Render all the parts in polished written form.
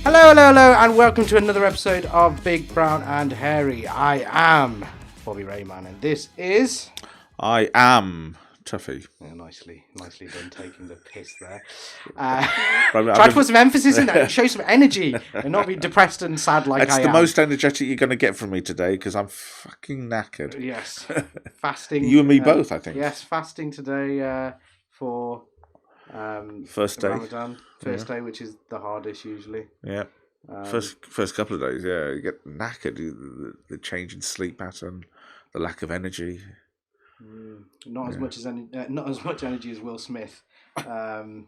Hello, and welcome to another episode of Big Brown and Hairy. I am Bobby Rayman, and this is... I am Tuffy. Yeah, nicely done taking the piss there. Try to put some emphasis in that, show some energy, and not be depressed and sad like I am. It's the most energetic you're going to get from me today, because I'm fucking knackered. Yes, fasting. You and me both, I think. Yes, fasting today for... first day. Ramadan, first day, which is the hardest usually. Yeah. First couple of days, yeah. You get knackered, the change in sleep pattern, the lack of energy. Not as much energy as Will Smith. I mean,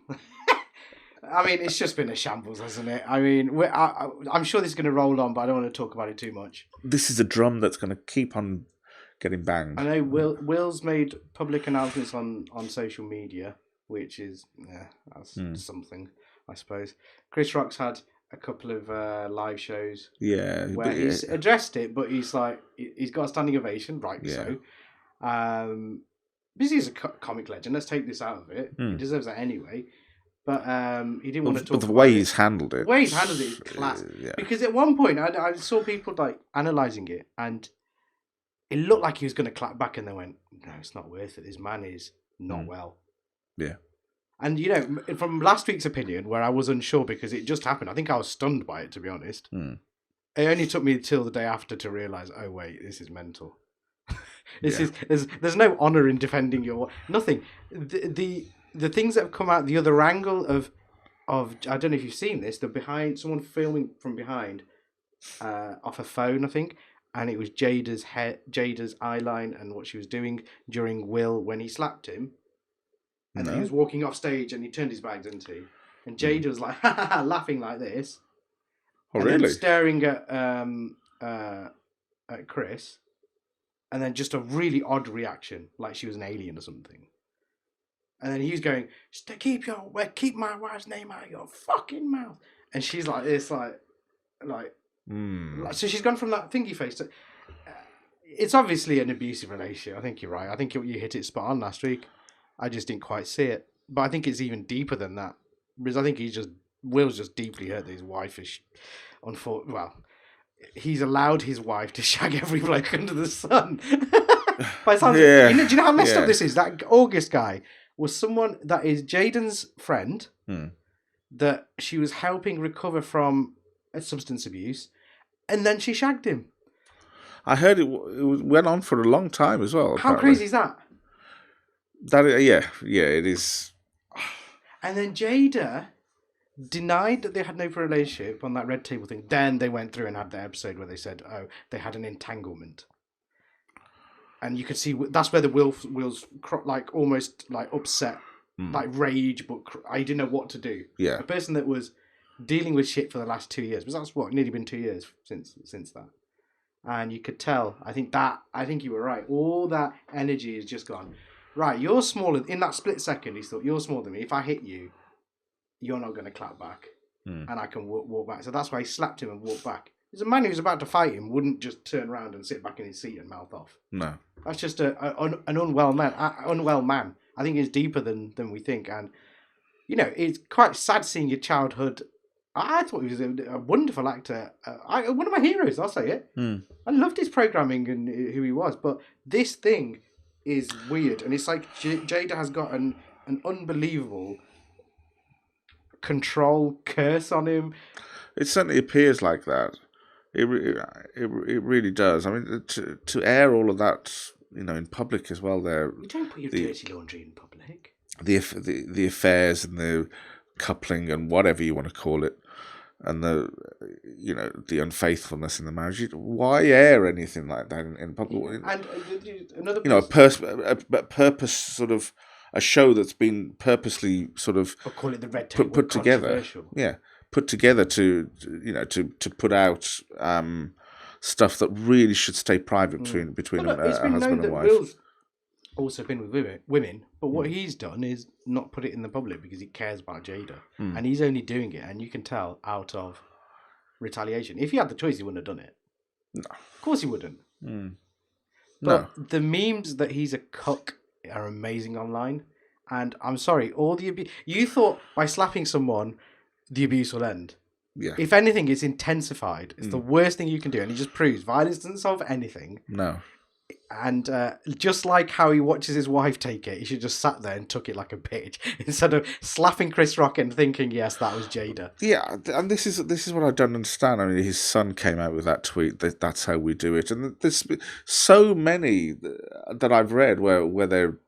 it's just been a shambles, hasn't it? I mean, I'm sure this is going to roll on, but I don't want to talk about it too much. This is a drum that's going to keep on getting banged. I know Will's made public announcements on social media, which is that's something, I suppose. Chris Rock's had a couple of live shows, where he's addressed it, but he's like he's got a standing ovation, rightly so. Because he's a comic legend. Let's take this out of it. He deserves that anyway. But he didn't want to talk. But the way he's handled it, is class. Because at one point I saw people like analysing it, and it looked like he was going to clap back, and they went, "No, it's not worth it. This man is not well." Yeah. And, you know, from last week's opinion, where I was unsure because it just happened, I think I was stunned by it, to be honest. It only took me till the day after to realise, oh, wait, this is mental. There's no honour in defending your... Nothing. The things that have come out the other angle of I don't know if you've seen this, someone filming from behind off a phone, I think, and it was Jada's eyeline and what she was doing during Will when he slapped him. And then he was walking off stage and he turned his back, didn't he? And Jada was like, laughing like this. Oh, and really? Then staring at Chris. And then just a really odd reaction, like she was an alien or something. And then he was going, keep my wife's name out of your fucking mouth. And she's like this, like so she's gone from that thingy face to... it's obviously an abusive relationship. I think you're right. I think you hit it spot on last week. I just didn't quite see it. But I think it's even deeper than that. Because I think Will's just deeply hurt that his wife is... he's allowed his wife to shag every bloke under the sun. By the sounds do you know how messed up this is? That August guy was someone that is Jaden's friend that she was helping recover from a substance abuse, and then she shagged him. I heard it went on for a long time as well. How crazy is that? It is. And then Jada denied that they had no relationship on that red table thing. Then they went through and had the episode where they said, "Oh, they had an entanglement," and you could see that's where the Will's like almost like upset, like rage, but I didn't know what to do. Yeah, a person that was dealing with shit for the last 2 years, because that's nearly been 2 years since that, and you could tell. I think you were right. All that energy is just gone. Right, you're smaller. In that split second, he thought, you're smaller than me. If I hit you, you're not going to clap back. And I can walk back. So that's why he slapped him and walked back. There's a man who was about to fight him, wouldn't just turn around and sit back in his seat and mouth off. No. That's just an unwell man. I think it's deeper than we think. And, you know, it's quite sad seeing your childhood. I thought he was a wonderful actor. One of my heroes, I'll say it. I loved his programming and who he was. But this thing... is weird, and it's like Jada has got an unbelievable control curse on him. It certainly appears like that. It really does. I mean, to air all of that, you know, in public as well. You don't put your dirty laundry in public. The affairs and the coupling and whatever you want to call it, and the unfaithfulness in the marriage. Why air anything like that in public? And another, a purpose sort of a show that's been purposely sort of I'll call it the red table put together. Yeah, put together to put out stuff that really should stay private between a husband and wife. Will's also been with women, but what he's done is not put it in the public because he cares about Jada, and he's only doing it, and you can tell, out of retaliation. If he had the choice, he wouldn't have done it. No, of course he wouldn't. But the memes that he's a cuck are amazing online, and I'm sorry, all the abuse. You thought by slapping someone, the abuse will end. Yeah. If anything, it's intensified. It's the worst thing you can do. And it just proves violence doesn't solve anything. No. And just like how he watches his wife take it, he should just sat there and took it like a bitch instead of slapping Chris Rock and thinking, yes, that was Jada. Yeah, and this is what I don't understand. I mean, his son came out with that tweet that that's how we do it, and there's so many that I've read where they're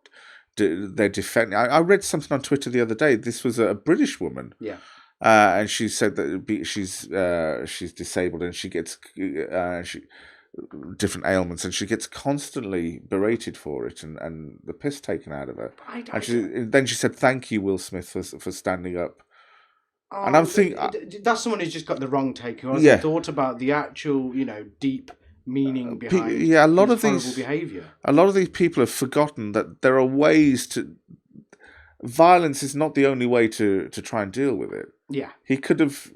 defending. I read something on Twitter the other day. This was a British woman. Yeah. And she said that she's disabled and she gets different ailments and she gets constantly berated for it and the piss taken out of her. Then she said, "Thank you, Will Smith, for standing up." And I'm thinking that's someone who's just got the wrong take. Who hasn't thought about the actual, deep meaning behind a lot of horrible these behaviour. A lot of these people have forgotten that there are ways to. Violence is not the only way to try and deal with it. Yeah, he could have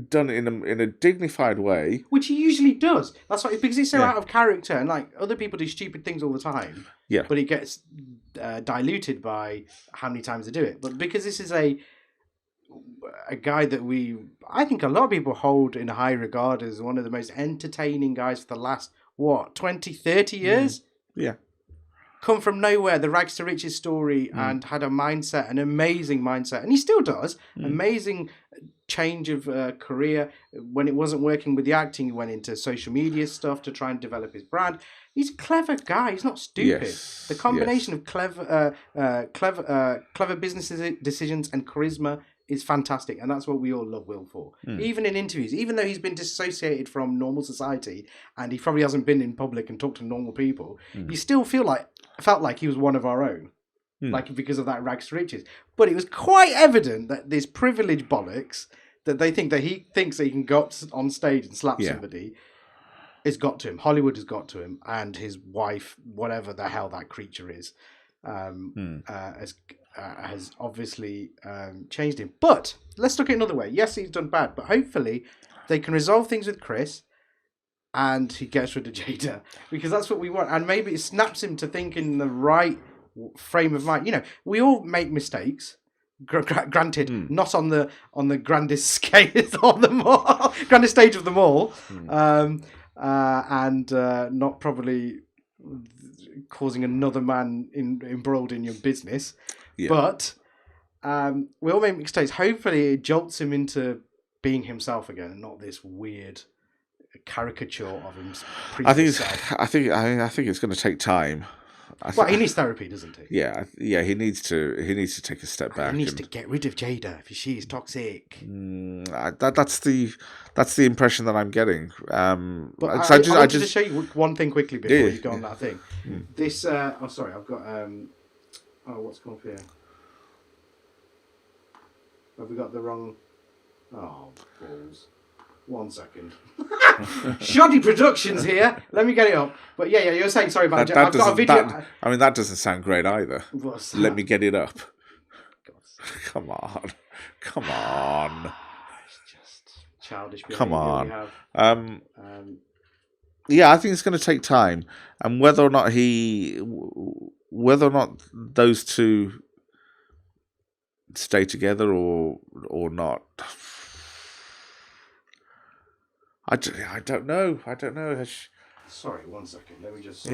done it in a dignified way, which he usually does. That's why, because he's so out of character, and like other people do stupid things all the time. Yeah, but it gets diluted by how many times they do it. But because this is a guy that I think a lot of people hold in high regard as one of the most entertaining guys for the last 20, 30 years. Yeah. Come from nowhere, the rags to riches story, and had an amazing mindset, and he still does. Amazing change of career. When it wasn't working with the acting, he went into social media stuff to try and develop his brand. He's a clever guy. He's not stupid. Yes. The combination of clever business decisions and charisma is fantastic, and that's what we all love Will for. Even in interviews, even though he's been dissociated from normal society, and he probably hasn't been in public and talked to normal people, you still felt like he was one of our own, like because of that rags to riches. But it was quite evident that this privileged bollocks that they think that he thinks that he can go on stage and slap somebody has got to him. Hollywood has got to him, and his wife, whatever the hell that creature is, has obviously changed him. But let's look at it another way. Yes, he's done bad, but hopefully they can resolve things with Chris and he gets rid of Jada, because that's what we want. And maybe it snaps him to think in the right frame of mind. We all make mistakes. Granted, not on the grandest scale on the mall, grandest stage of them all, and not probably causing another man embroiled in your business. Yeah. But we all make mistakes. Hopefully, it jolts him into being himself again, and not this weird caricature of him. I think it's going to take time. He needs therapy, doesn't he? Yeah. He needs to take a step back. He needs to get rid of Jada if she's toxic. That's the impression that I'm getting. But I just to show you one thing quickly before you go on that thing. This. I've got. What's come up here? Have we got the wrong? Oh, balls. 1 second. Shoddy Productions here. Let me get it up. But yeah, you're saying sorry about that. I've got a video. That doesn't sound great either. Let me get it up. Come on. It's just childish behavior. Come on. I think it's going to take time, and whether or not those two stay together or not. I don't know. Sorry, 1 second. Let me just.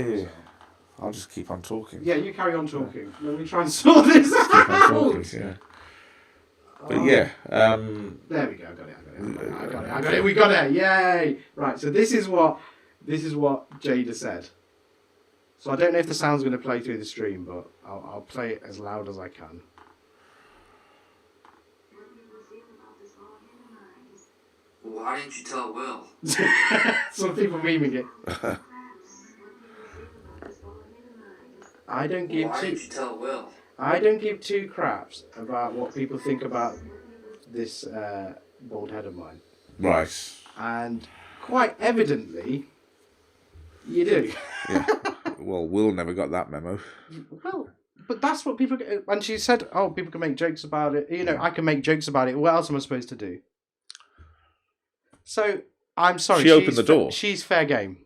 I'll just keep on talking. Yeah, you carry on talking. Let me try and sort this out. Keep on talking, yeah. But there we go. I got it. We got it. Yay! Right. So this is what Jada said. So I don't know if the sound's going to play through the stream, but I'll play it as loud as I can. Why didn't you tell Will? Some people memeing it. Why didn't you tell Will? I don't give two craps about what people think about this bald head of mine. Right. And quite evidently, you do. Yeah. Well, Will never got that memo. Well, but that's what people... And she said, people can make jokes about it. I can make jokes about it. What else am I supposed to do? So, I'm sorry. She opened the door. She's fair game.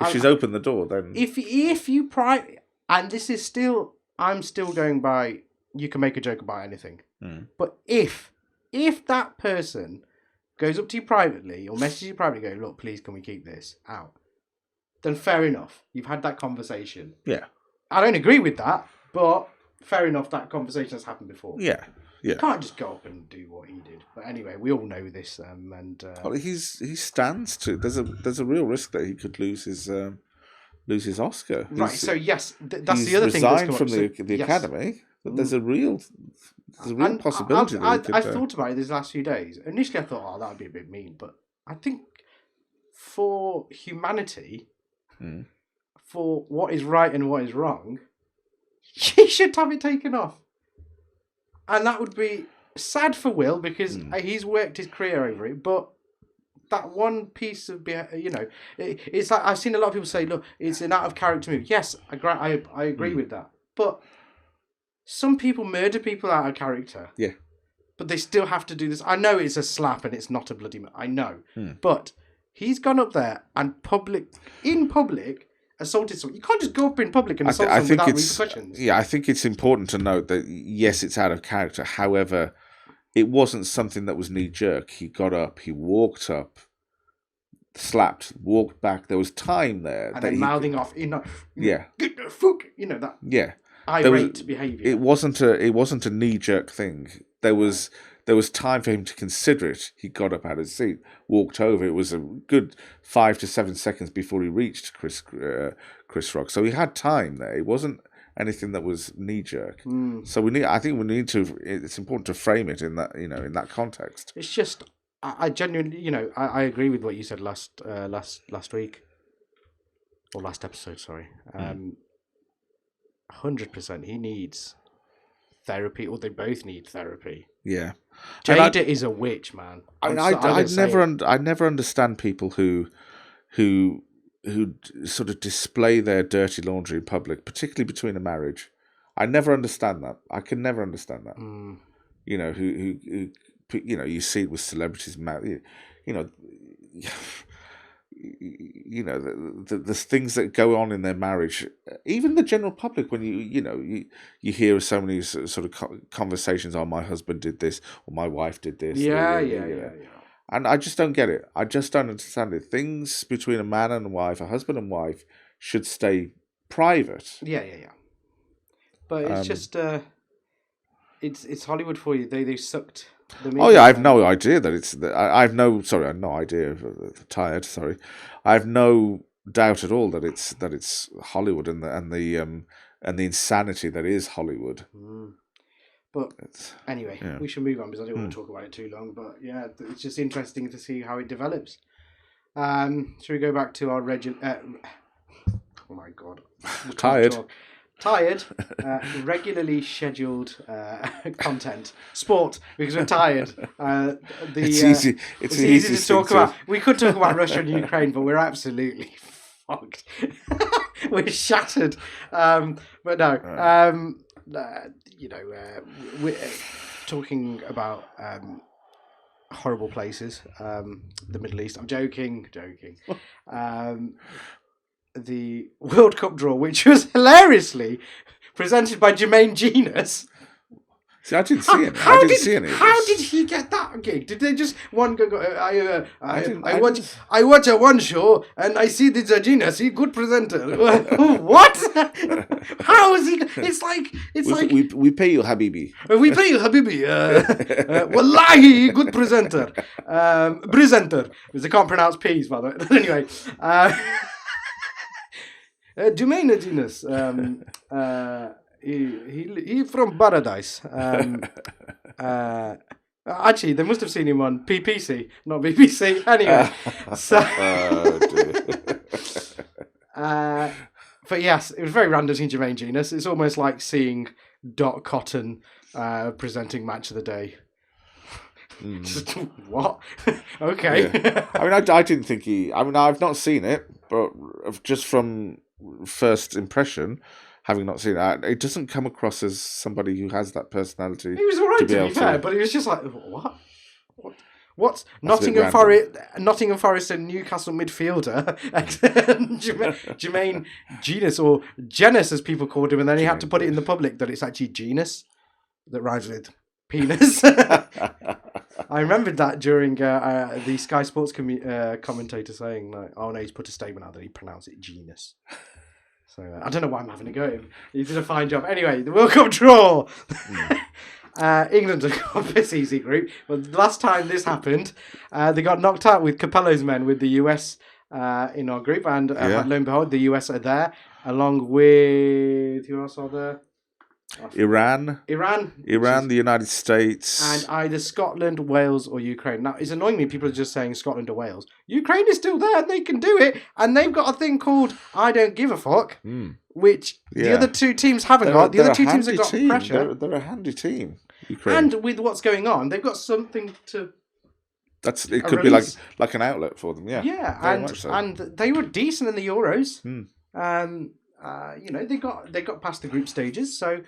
If she's opened the door, then... If you... And this is still... I'm still going by, you can make a joke about anything. But if that person goes up to you privately or messages you privately, go, look, please, can we keep this out? Then fair enough. You've had that conversation. Yeah. I don't agree with that, but fair enough. That conversation has happened before. Yeah. Yeah. You can't just go up and do what he did. But anyway, we all know this. Well, he stands to. There's a real risk that he could lose his Oscar. Right. So yes, that's the other thing. He's resigned from the Academy, but there's a real possibility. I thought about it these last few days. Initially, I thought, oh, that would be a bit mean, but I think for humanity, for what is right and what is wrong, he should have it taken off. And that would be sad for Will because he's worked his career over it. But that one piece of, it's like I've seen a lot of people say, look, it's an out of character move. Yes, I agree with that. But some people murder people out of character. Yeah. But they still have to do this. I know it's a slap and it's not a bloody... I know. But he's gone up there and in public... assaulted someone. You can't just go up in public and assault someone without repercussions. Yeah, I think it's important to note that, yes, it's out of character. However, it wasn't something that was knee-jerk. He got up, he walked up, slapped, walked back. There was time there. And then mouthing off, yeah. Get the fuck, that yeah. irate behaviour. It wasn't a knee-jerk thing. There was time for him to consider it. He got up out of his seat, walked over. It was a good 5 to 7 seconds before he reached Chris Rock. So he had time there. It wasn't anything that was knee jerk. So it's important to frame it in that in that context. It's just I genuinely I agree with what you said last week or last episode. Sorry, 100%. He needs therapy, or they both need therapy. Yeah, Jada is a witch, man. I never understand people who sort of display their dirty laundry in public, particularly between a marriage. I never understand that. I can never understand that. Who you see it with celebrities, the things that go on in their marriage, even the general public, when you hear so many sort of conversations, oh, my husband did this, or my wife did this. Yeah. And I just don't get it. I just don't understand it. Things between a man and a wife, a husband and wife, should stay private. Yeah. But it's just, it's Hollywood for you. They sucked. Oh yeah, I have no idea that it's. I have no idea. Tired. Sorry, I have no doubt at all that it's Hollywood and the insanity that is Hollywood. But anyway, we should move on because I don't want to talk about it too long. But yeah, it's just interesting to see how it develops. Should we go back to our regular? Oh my god, Tired, regularly scheduled content, sport, because we're tired. It's easy. It's easy to talk about. We could talk about Russia and Ukraine, but we're absolutely fucked. We're shattered. But no, we're talking about horrible places. The Middle East. I'm joking. The World Cup draw, which was hilariously presented by Jermaine Genius. See, I didn't see any. How did he get that gig? Did they just one go? I watch a one show and I see this Genius. He good presenter. What? How is he? It's like we pay you, Habibi. We pay you, Habibi. Wallahi, good presenter. Presenter, because I can't pronounce P's, by the way. Anyway. Jermaine Genius, he from Paradise. Actually, they must have seen him on PPC, not BBC. Anyway, but yes, it was very random seeing Jermaine Genius. It's almost like seeing Dot Cotton presenting Match of the Day. What? Okay. Yeah. I didn't think he. I've not seen it, but just from first impression, having not seen it, it doesn't come across as somebody who has that personality. He was alright to be fair, but he was just like, what's Nottingham Forest and Newcastle midfielder Jermaine Genius, or Genus as people called him, and then he had to put it in the public that it's actually genus that rhymes with penis. I remembered that during the Sky Sports commentator saying, like, "Oh no, he's put a statement out that he pronounced it genus." So I don't know why I'm having a go at him. He did a fine job. Anyway, the World Cup draw. England have got this easy group. But the last time this happened, they got knocked out with Capello's men with the US in our group, and lo and behold, the US are there along with who else are there? Iran, the United States, and either Scotland, Wales, or Ukraine. Now, it's annoying me. People are just saying Scotland or Wales. Ukraine is still there, and they can do it. And they've got a thing called "I don't give a fuck," which the other two teams haven't got. The other two teams have got pressure. They're a handy team. Ukraine. And with what's going on, they've got something to. It could be like an outlet for them. Yeah. Yeah, and they were decent in the Euros. They got past the group stages, so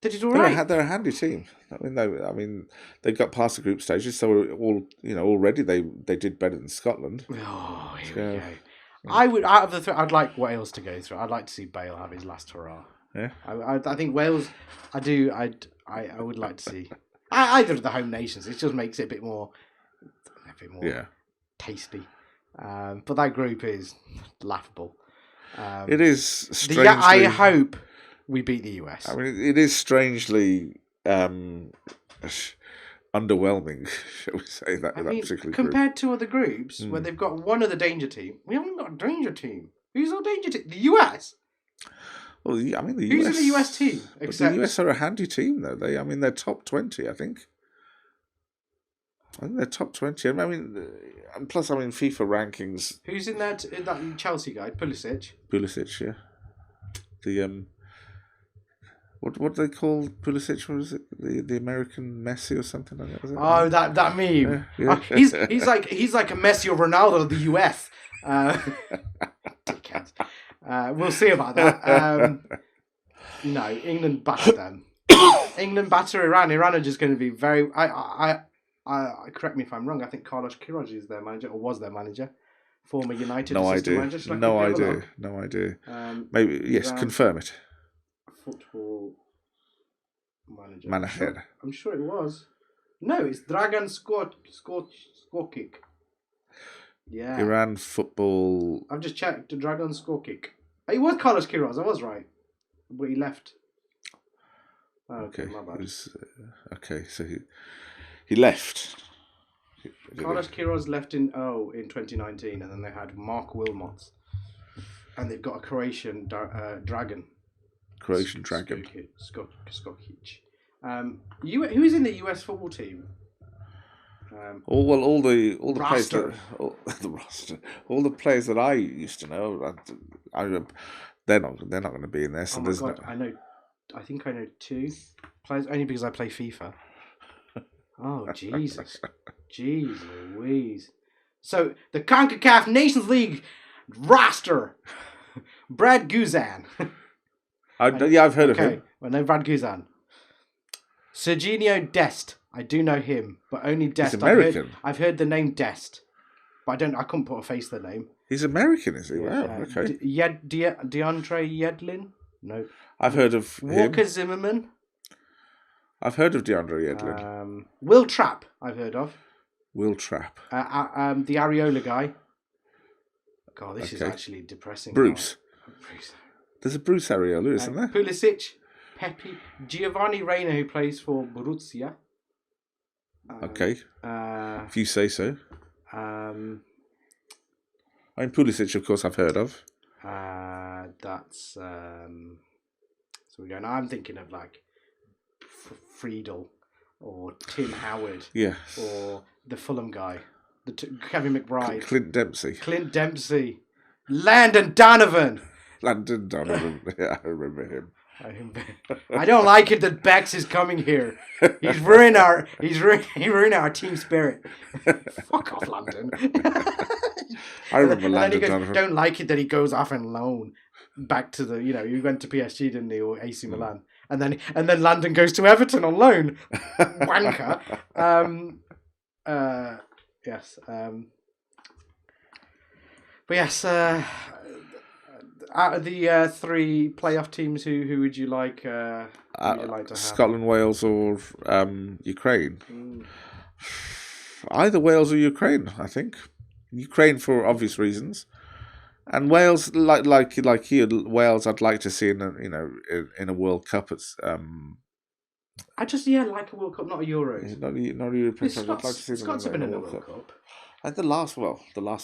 they did all right. They're a handy team. They got past the group stages, so already they did better than Scotland. Oh, here we go. I would out of the three, I'd like Wales to go through. I'd like to see Bale have his last hurrah. Yeah, I think Wales. I would like to see either of the home nations. It just makes it a bit more tasty. But that group is laughable. It is strangely... I hope we beat the US. I mean, it is strangely underwhelming, shall we say, that particular compared to other groups where they've got one other danger team. We haven't got a danger team. Who's our danger team? The US. Well, the Who's US... in the US team? Except... The US are a handy team, though. They're top 20, I think. I think they're top 20. And plus, FIFA rankings... Who's in that Chelsea guy? Pulisic, yeah. The, what do they call Pulisic? What is it? The American Messi or something like that? Is it? Oh, that meme. Yeah. He's like a Messi or Ronaldo of the US. Dickhead. We'll see about that. No, England batter them. England batter Iran. Iran are just going to be very... correct me if I'm wrong. I think Carlos Queiroz is their manager, or was their manager. Former United manager. No idea. Maybe, yes, Iran confirm it. Football manager. Manager. I'm sure it was. No, it's Dragan Skocic. Yeah. Iran football... I've just checked. Dragan Skocic. It was Carlos Queiroz. I was right. But he left. Oh, okay, my bad. Okay, so he left. Carlos Queiroz left in 2019, and then they had Mark Wilmots, and they've got a Croatian dragon. Croatian dragon. Skocic. Who is in the US football team? All the players roster. The roster. All the players that I used to know, they're not going to be in there. So there's God, I think I know two players only because I play FIFA. Oh Jesus, jeez Louise! So the CONCACAF Nations League roster: Brad Guzan. I've heard of him. I know Brad Guzan. Serginho Dest. I do know him, but only Dest. He's American. I've heard the name Dest, but I couldn't put a face to the name. He's American, is he? Wow. Okay. DeAndre Yedlin. No. I've heard of Walker him. Zimmerman. I've heard of DeAndre Yedlin. Will Trapp. I've heard of. Will Trapp. The Areola guy. God, this is actually depressing. Bruce. There's a Bruce Areola, isn't there? Pulisic, Pepe, Giovanni Reina, who plays for Borussia. Okay. If you say so. Pulisic, of course, I've heard of. That's so we're going. I'm thinking of like Friedel or Tim Howard. Yeah. Or the Fulham guy, Kevin McBride. Clint Dempsey. Landon Donovan. Yeah, I remember him. I don't like it that Bex is coming here. He's ruined our team spirit. Fuck off, London. I remember Landon Donovan. Don't like it that he goes off on loan back to the he went to PSG, didn't he, or AC Milan, and then Landon goes to Everton on loan. Wanker. Yes. But yes. Out of the three playoff teams, who would you like? To have? Scotland, Wales, or Ukraine? Either Wales or Ukraine, I think. Ukraine for obvious reasons, and Wales, like you, Wales. I'd like to see in a World Cup. It's I just like a World Cup, not a Euros. not a European. I'd like to see them Scots have been in a World Cup. And the last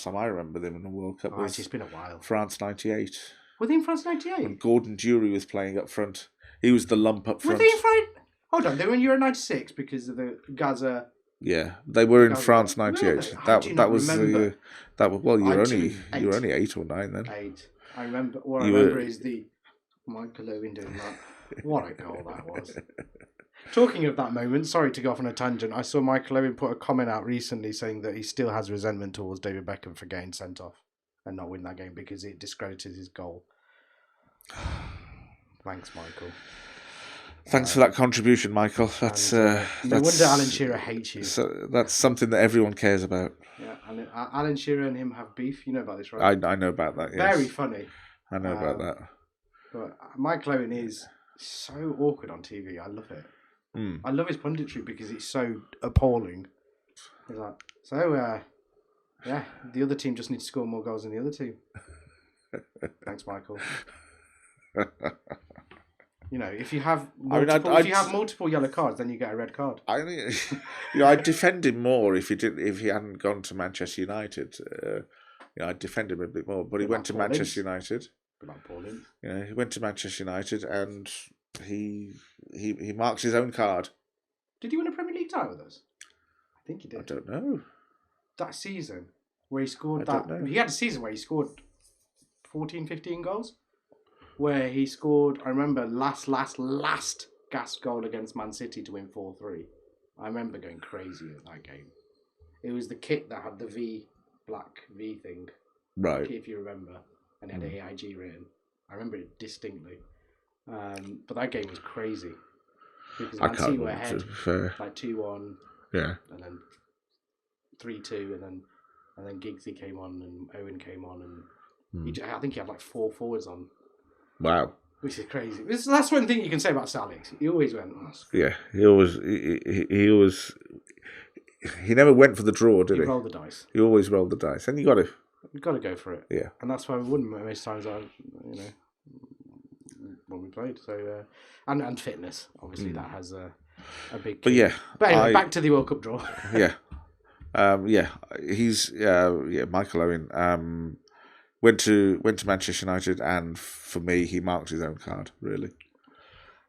time I remember them in a World Cup was it's been a while. France '98. Were they in France '98? When Gordon Dury was playing up front, he was the lump up front. Were they in France? Hold on, they were in Euro '96 because of the Gaza. Yeah, they were in France '98. That was remember? That was you were only 8 or 9 then. 8. I remember. What I remember is the Michael Owen doing that. What a goal that was! Talking of that moment, sorry to go off on a tangent. I saw Michael Owen put a comment out recently saying that he still has resentment towards David Beckham for getting sent off and not win that game because it discredited his goal. Thanks, Michael. Thanks for that contribution, Michael. That's no wonder Alan Shearer hates you. So that's something that everyone cares about. Yeah, and Alan Shearer and him have beef. You know about this, right? I know about that. Yes. Very funny. I know about that. But Michael Owen is so awkward on TV. I love it. I love his punditry because it's so appalling. He's like, the other team just needs to score more goals than the other team. Thanks, Michael. If you have multiple yellow cards, then you get a red card. I'd defend him more if he hadn't gone to Manchester United. I'd defend him a bit more. But he went to Manchester United. He went to Manchester United and he marks his own card. Did he win a Premier League title with us? I think he did. I don't know. That season where he scored he had a season where he scored 14, 15 goals. Where he scored, I remember, last gasp goal against Man City to win 4-3. I remember going crazy at that game. It was the kit that had the black V thing. Right. If you remember. And it had AIG written. I remember it distinctly. But that game was crazy. Because Man City were ahead. Like 2-1. Yeah. And then 3-2. And then Giggsy came on and Owen came on. And I think he had like 4 forwards on. Wow. Which is crazy. That's one thing you can say about Alex. He always went. Yeah, he always. He never went for the draw, did he? He rolled the dice. He always rolled the dice, and you got to go for it. Yeah, and that's why we wouldn't most times. When we played. So and fitness, obviously that has a big. But yeah. But anyway, back to the World Cup draw. Yeah. He's Michael Owen. Went to Manchester United, and for me, he marked his own card. Really,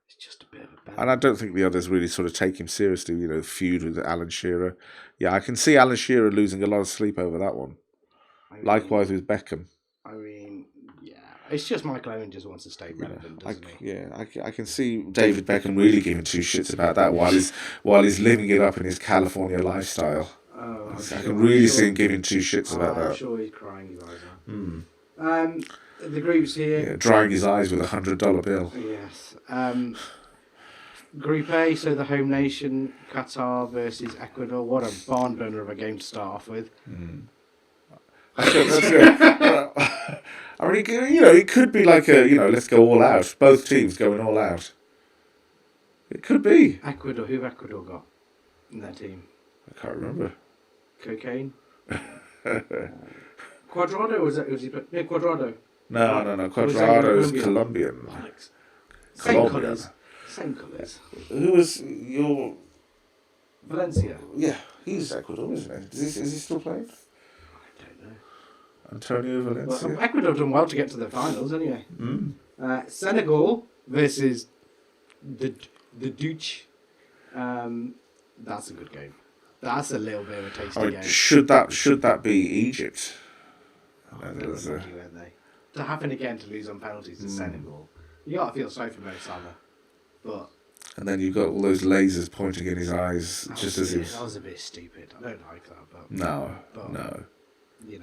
it's just a bit of a. And I don't think the others really sort of take him seriously. Feud with Alan Shearer. Yeah, I can see Alan Shearer losing a lot of sleep over that one. Likewise with Beckham. It's just Michael Owen just wants to stay relevant, doesn't he? Yeah, I can see David Beckham really giving 2 shits about that while he's living it up in his California lifestyle. Oh, I can really see him giving 2 shits about that. I'm sure he's crying his eyes out. The groups here. Drying his eyes with $100 bill. Yes. Group A, so the home nation, Qatar versus Ecuador. What a barn burner of a game to start off with. I mean, it could be like let's go all out. Both teams going all out. It could be. Ecuador. Who have Ecuador got in their team? I can't remember. Cocaine. Cuadrado was he? Cuadrado. No. Cuadrado's Colombian. Same colours. Who was your Valencia? Yeah, he's Ecuador, isn't he? Is he still playing? I don't know. Antonio Valencia. Well, Ecuador done well to get to the finals, anyway. Senegal versus the Dutch. That's a good game. That's a little bit of a tasty game. Should that be Egypt? To happen again to lose on penalties to Senegal, you got to feel sorry for Mo Salah. But and then you've got all those lasers pointing in his eyes, that was a bit stupid. I don't like that, but no. Yeah.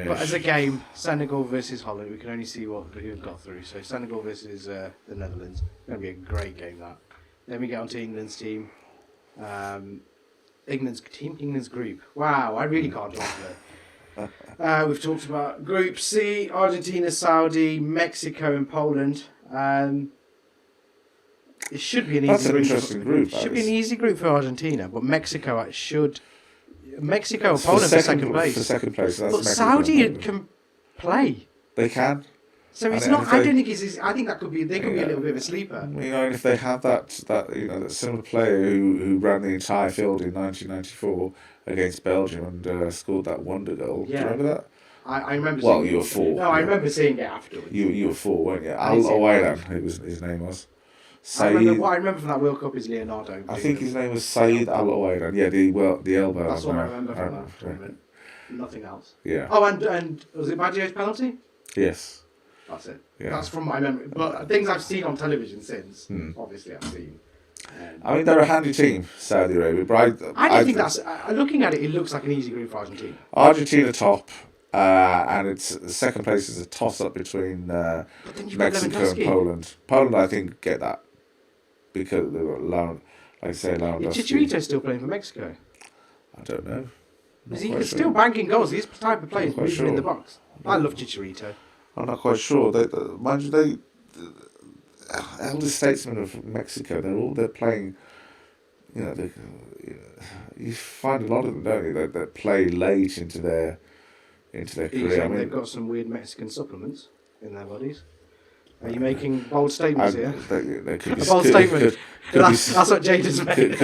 But as a game, Senegal versus Holland, we can only see who've got through. So Senegal versus the Netherlands, going to be a great game. That. Then we get on to England's team. England's group. Wow, I really can't talk there. We've talked about Group C: Argentina, Saudi, Mexico, and Poland. It should be an That's easy an group. interesting group. It should be an easy group for Argentina, but Mexico and Poland for second place. For second place, that's But Mexico Saudi and Poland. can play. They can. So it's And not. if I they- don't think it's. I think that could be. They could be a little bit of a sleeper. You know, if they have that that similar player who ran the entire field in 1994 against Belgium and scored that wonder goal. Do you Yeah. remember that? I remember. Well, seeing you were 4. No, I remember seeing it afterwards. You were 4, weren't you? I Al see. Owaidan, it was his name was. I remember, Saeed. what I remember from that World Cup is Leonardo. I think his name was Saeed Al Owaidan. Yeah, the elbow. That's what I no, remember from that yeah. tournament. Nothing else. Yeah. Oh, and was it Baggio's penalty? Yes. That's it. Yeah. That's from my memory. But things I've seen on television since, Hmm. obviously I've seen. I mean, they're a handy team, Saudi Arabia, but I don't think that's. Looking at it, it looks like an easy group for Argentina. Argentina top, and it's second place is a toss up between But then you've got Mexico and Lewandowski. Poland. Poland, I think, get that because they've got like I say, Is Lewandowski. Chicharito still playing for Mexico? I don't know. Not Is he quite still sure. banking goals? He's the type of player Not quite moving in the sure. box. I love Chicharito. I'm not quite sure. Mind you, the elder statesmen of Mexico, they're playing. You know, you find a lot of them, don't you, that play late into their Are you career. I saying mean, they've got some weird Mexican supplements in their bodies? Are you making bold statements here? There could be A bold statement. could That's what Jade has made.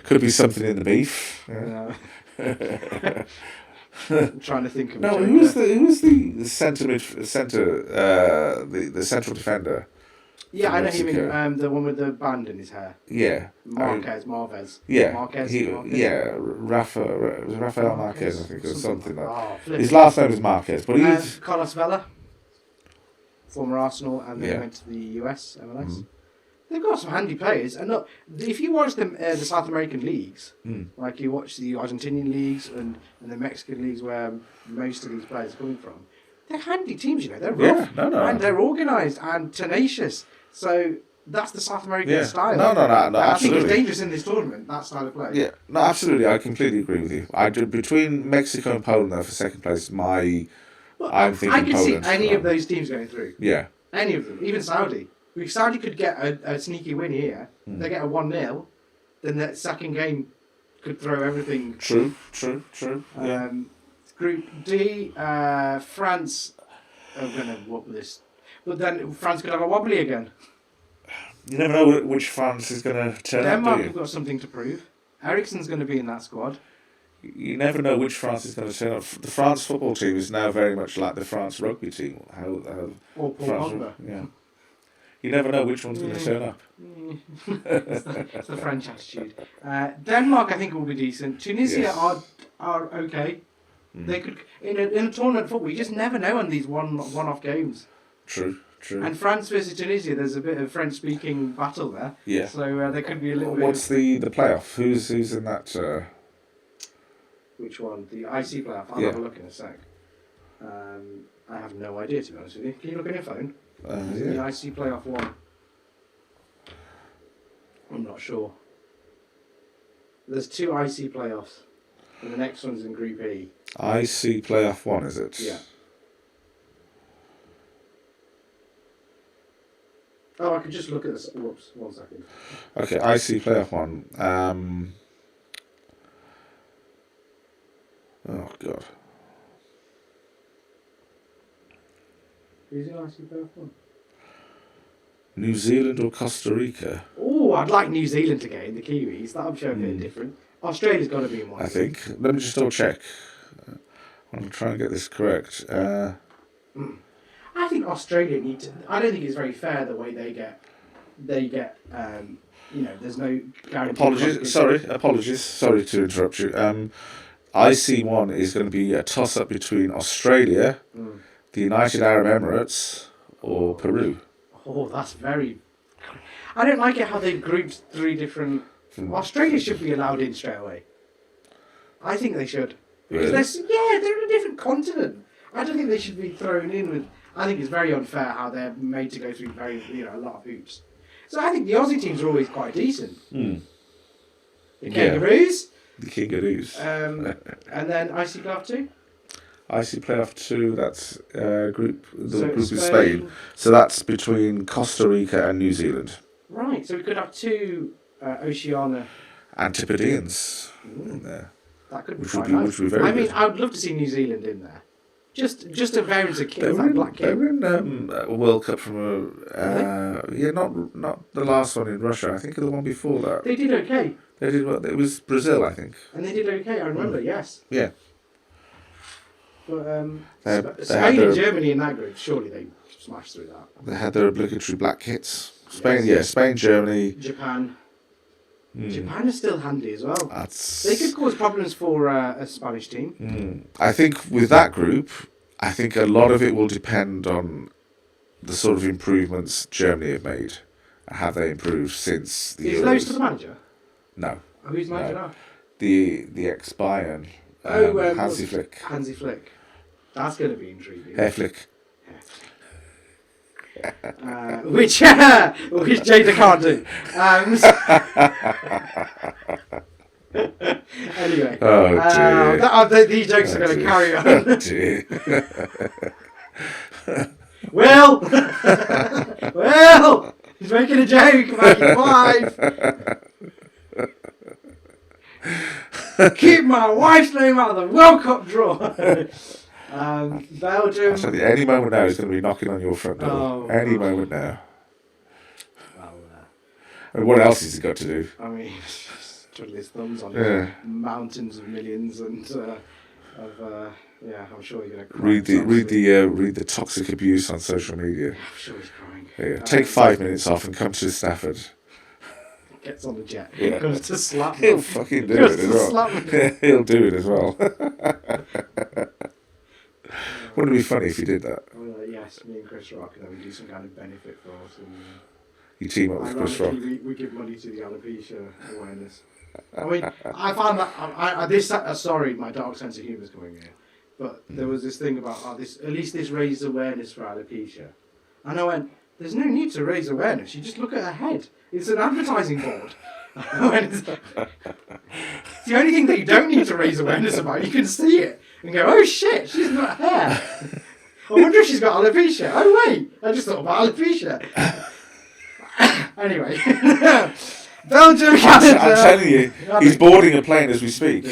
could be something in the beef. Yeah. No. I'm trying to think of. No, a joke who was there. the central defender? Yeah, from I know him. Mexico? The one with the band in his hair. Yeah, Marvez. yeah, Marquez. Rafael Marquez, I think, or something like that. Oh, flip. His last name is Marquez, but he's Carlos Vela, former Arsenal, and then Yeah. went to the US MLS. Mhm. They've got some handy players, and look, if you watch the South American leagues, Mm. like you watch the Argentinian leagues and the Mexican leagues, where most of these players are coming from, they're handy teams. You know, they're Yeah, rough no. and they're organised and tenacious. So that's the South American Yeah. style. No, I think absolutely. it's dangerous in this tournament. That style of play. Yeah, no, absolutely. I completely agree with you. I do between Mexico and Poland though, for second place. Well, I'm thinking I can see Poland. any of those teams going through. Yeah, Any of them, even Saudi. If Saudi could get a sneaky win here, they get a 1-0, then that second game could throw everything. true. Yeah. Group D, France are going to whoop this. But then France could have a wobbly again. You never know which France is going to turn Denmark up, do have you? got something to prove. Eriksen's going to be in that squad. You never know which France is going to turn up. The France football team is now very much like the France rugby team. How Or Paul France, Pogba. yeah. You never know which one's going to turn up. It's the French attitude. Denmark, I think, will be decent. Tunisia Yes. are okay. They could in a tournament football. You just never know on these one-off games. True. And France versus Tunisia, there's a bit of French-speaking battle there. Yeah. So there could be a little bit. What's the playoff? Who's in that? Which one? The IC playoff. I'll Yeah. have a look in a sec. I have no idea, to be honest with you. Can you look on your phone? The Yeah. IC playoff one. I'm not sure. There's 2 IC playoffs, and the next one's in Group E. IC playoff 1, is it? Yeah. Oh, I could just look at this. Whoops, 1 second. Okay, IC playoff 1. Oh God. Who's in IC playoff one? New Zealand or Costa Rica? Oh, I'd like New Zealand to get in, the Kiwis. That'll show a bit different. Australia's got to be in one. I think. Let me just double check. I'm trying to get this correct. I think Australia need to. I don't think it's very fair the way they get. There's no guarantee. Apologies. Sorry to interrupt you. IC1 is going to be a toss-up between Australia, the United Arab Emirates, or Peru. Oh, that's very. I don't like it how they've grouped 3 different. Australia should be allowed in straight away. I think they should. Because they're in a different continent. I don't think they should be thrown in with. I think it's very unfair how they're made to go through a lot of hoops. So I think the Aussie teams are always quite decent. The Kangaroos. The Kangaroos. And then IC Playoff 2. IC Playoff 2, that's group So is Spain. Spain. So that's between Costa Rica and New Zealand. Right, so we could have two Oceania. Antipodeans in there. That could be Which quite would be- nice. which would be very I mean, good. I would love to see New Zealand in there. Just a variance of They kids, were like in, Black they Kid. were in a World Cup from not the last one in Russia. I think the one before that. They did okay. They did well. It was Brazil, I think. And they did okay, I remember, yes. Yeah. But They had Spain their- and Germany in that group, surely they smashed through that. They had their obligatory black kits. Spain, Germany. Japan. Hmm. Japan is still handy as well. That's. They could cause problems for a Spanish team. I think with that group, I think a lot of it will depend on the sort of improvements Germany have made and have they improved since the Is Euros. Lowe still the manager? No, Oh, who's manager now? the ex-Bayern, Hansi Flick. Hansi Flick. That's going to be intriguing. Hair Flick. Which Jada can't do. Anyway. Oh, dear. These jokes are going to dear. carry on. Oh, dear. Well, well, he's making a joke about your wife. Keep my wife's name out of the World Cup draw. Belgium. I tell you, any moment now he's going to be knocking on your front door. Oh, Any God. moment now. And what else has he got to do? I mean, twiddle his thumbs on Yeah. mountains of millions and yeah, I'm sure you're going to cry. Read the toxic abuse on social media. I'm sure he's crying. Yeah, take 5 minutes off and come to Stafford. Gets on the jet. Yeah. Comes to slap me. He'll fucking do Comes it to as well. slap me. Yeah, he'll do it as well. Wouldn't it be funny if you did that? Yes, me and Chris Rock, and then we do some kind of benefit for us. And, You team up with Chris Rock. ironically, we give money to the alopecia awareness. I mean, I found that sorry, my dark sense of humour is coming here, but there was this thing about this. At least this raised awareness for alopecia, and I went, "There's no need to raise awareness. You just look at her head. It's an advertising board." I went, it's the only thing that you don't need to raise awareness about. You can see it and go, "Oh shit, she's got hair. I wonder if she's got alopecia. Oh wait, I just thought about alopecia." Anyway, Belgium, Canada. I'm telling you, he's boarding a plane as we speak.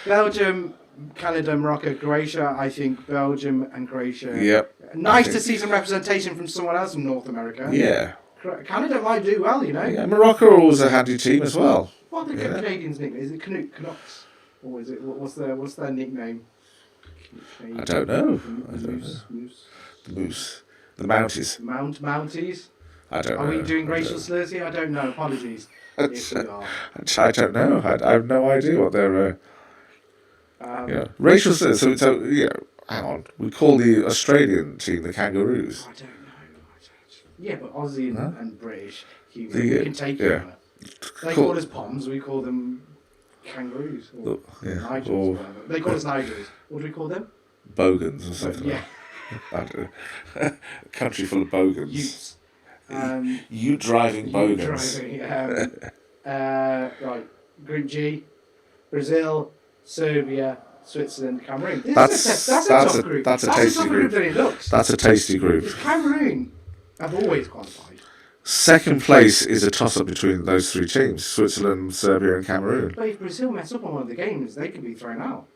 Belgium, Canada, Morocco, Croatia. I think Belgium and Croatia. Yep. Nice to see some representation from someone else from North America. Yeah. Canada might do well, you know. Yeah. Morocco are always a handy team as well. What are the Canadians' nickname? Is it Canucks? Or is it what's their nickname? I don't know. Moose. The Moose. The Mounties. Mounties. I don't know. Are we doing racial slurs here? I don't know. Apologies if we are. I don't know. I have no idea what they're. Racial slurs. So hang on. We call the Australian team the Kangaroos. I don't know. Yeah, but Aussie and British humour, The, we can take yeah. humour. They call us Poms, we call them kangaroos. Or Nigels, or whatever. They call us Nigels. What do we call them? Bogans or something. Yeah, I don't know. A country full of bogans. Utes. You driving bogans. Right, Group G, Brazil, Serbia, Switzerland, Cameroon. That's a tough group. That's a That's tasty a tougher group. than it looks. That's a tasty group. Because Cameroon have always qualified. Second place is a toss-up between those three teams: Switzerland, Serbia, and Cameroon. But if Brazil mess up on one of the games, they could be thrown out.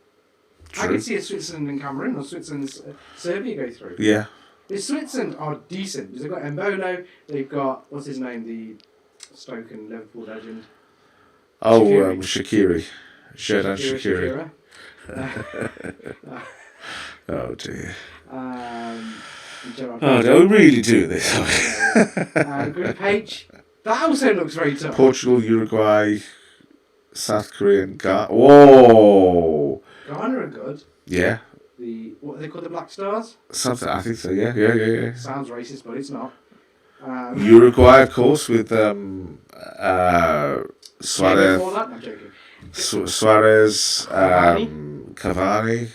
I True. could see a Switzerland and Cameroon or Switzerland and Serbia go through. Yeah. The Switzerland are decent because they've got Mbolo, they've got, what's his name, the Stoke and Liverpool legend. Oh, Shaqiri. Xherdan Shaqiri. Shaqiri. Oh dear. Gerard Oh, don't we really do this? Group H, that also looks very tough. Portugal, Uruguay, South Korea, and Ghana. Whoa. Ghana are good. Yeah. What are they called, the Black Stars? Something. I think so. Yeah. Sounds racist, but it's not. Uruguay, of course, with Suarez, Before that, I'm joking. Suarez, Cavani.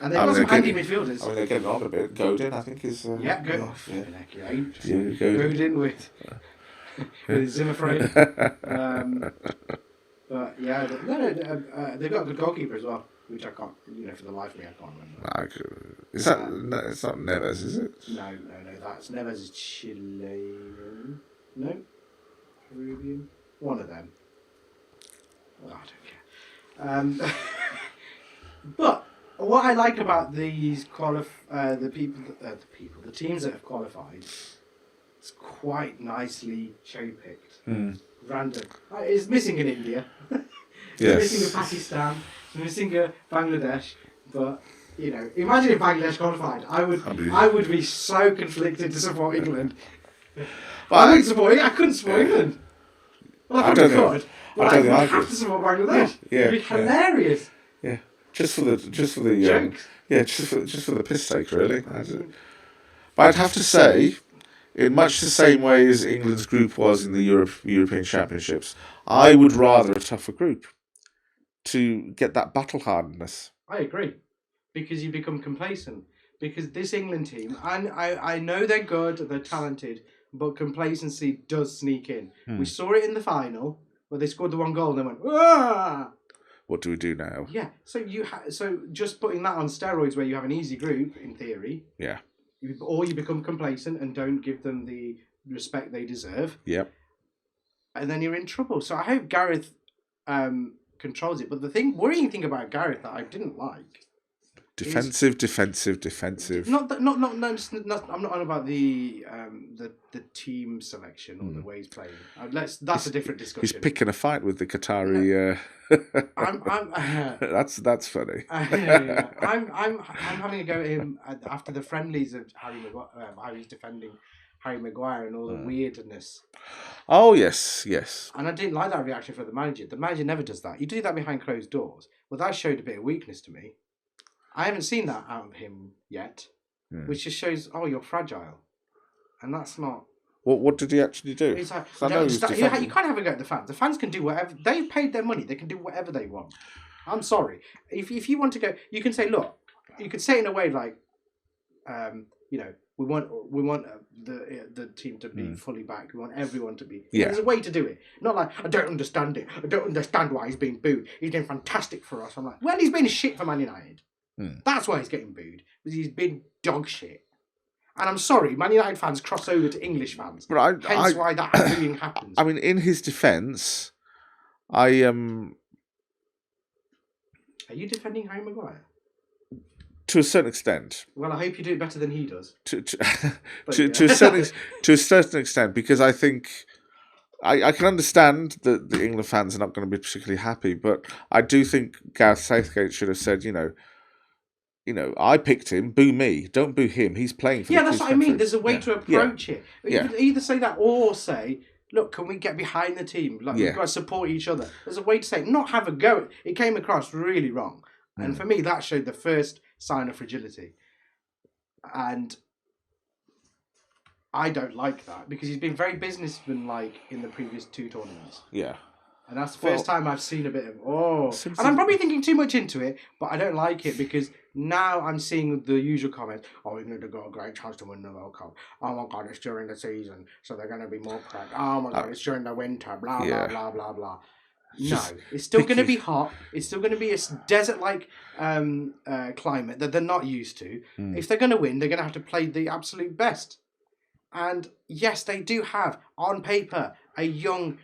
And they've got some handy midfielders. I mean, they're getting on a bit. Godin, I think, is. Yeah, good. Godin. Godin with Zimmer frame. But yeah, they've got a good goalkeeper as well. which I can't, for the life of me, I can't remember. Is that no? It's not Neves, is it? No, that's Neves is Chilean. No, Peruvian. One of them. Oh, I don't care. But what I like about these the teams that have qualified, it's quite nicely cherry-picked. Random. It's missing in India. It's missing a Pakistan. It's missing a Bangladesh. But, imagine if Bangladesh qualified. I would be so conflicted to support England. I couldn't support England. Well, I probably could. But I would have to support Bangladesh. Yeah, It'd be hilarious. Yeah. Just for the jokes. Just for the piss sake, really. But I'd have to say, in much the same way as England's group was in the European Championships, I would rather a tougher group to get that battle hardness. I agree, because you become complacent. Because this England team, and I know they're good, they're talented, but complacency does sneak in. We saw it in the final where they scored the one goal and they went, "Ah!" What do we do now? Yeah, so so just putting that on steroids where you have an easy group, in theory. Yeah. Or you become complacent and don't give them the respect they deserve. Yep. And then you're in trouble. So I hope Gareth controls it. But the worrying thing about Gareth that I didn't like. Defensive. Not. I'm not on about the team selection or the way he's playing. That's a different discussion. He's picking a fight with the Qatari. That's funny. I'm having a go at him after the friendlies of Harry Maguire, how he's defending Harry Maguire and all the weirdness. Oh yes. And I didn't like that reaction from the manager. The manager never does that. You do that behind closed doors. Well, that showed a bit of weakness to me. I haven't seen that out of him yet, which just shows, you're fragile. And that's not... What did he actually do? It's like, you can't have a go at the fans. The fans can do whatever... They've paid their money. They can do whatever they want. I'm sorry. If you want to go... You can say, look, you could say it in a way like, we want the team to be fully backed. We want everyone to be... Yeah. There's a way to do it. Not like, I don't understand it. I don't understand why he's being booed. He's doing fantastic for us. I'm like, well, he's been shit for Man United. That's why he's getting booed, because he's been dog shit. And I'm sorry, Man United fans cross over to English fans. But hence why that booing happens. I mean, in his defence, Are you defending Harry Maguire? To a certain extent. Well, I hope you do it better than he does. To a certain extent, because I think I can understand that the England fans are not going to be particularly happy, but I do think Gareth Southgate should have said, I picked him, boo me. Don't boo him. He's playing for the that's what country. I mean. There's a way to approach it. You could either say that or say, look, can we get behind the team? We've got to support each other. There's a way to say it, not have a go. It came across really wrong. And for me, that showed the first sign of fragility. And I don't like that, because he's been very businessman-like in the previous two tournaments. Yeah. And that's the first time I've seen a bit of, And I'm probably thinking too much into it, but I don't like it, because now I'm seeing the usual comments. England have got a great chance to win the World Cup. Oh my God, it's during the season, so they're going to be more prepped. Oh my God, it's during the winter, blah, blah, blah, blah, blah. No, it's still going to be hot. It's still going to be a desert-like climate that they're not used to. If they're going to win, they're going to have to play the absolute best. And yes, they do have, on paper, a young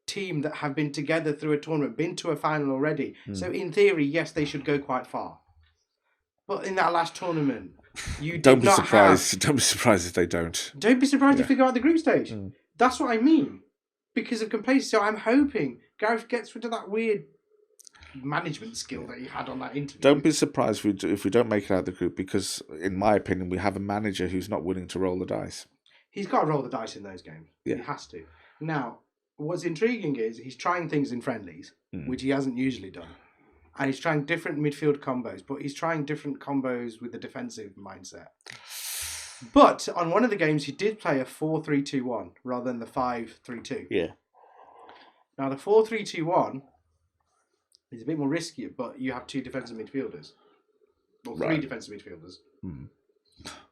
team that have been together through a tournament, been to a final already. So in theory, yes, they should go quite far. But in that last tournament, Don't be surprised if they don't. Don't be surprised if they go out the group stage. That's what I mean. Because of complacency. So I'm hoping Gareth gets rid of that weird management skill that he had on that interview. Don't be surprised if we don't make it out of the group, because, in my opinion, we have a manager who's not willing to roll the dice. He's got to roll the dice in those games. Yeah. He has to. Now, what's intriguing is he's trying things in friendlies, which he hasn't usually done. And he's trying different midfield combos, but he's trying different combos with a defensive mindset. But on one of the games, he did play a 4-3-2-1 rather than the 5-3-2. Yeah. Now, the 4-3-2-1 is a bit more risky, but you have two defensive midfielders. Or three defensive midfielders.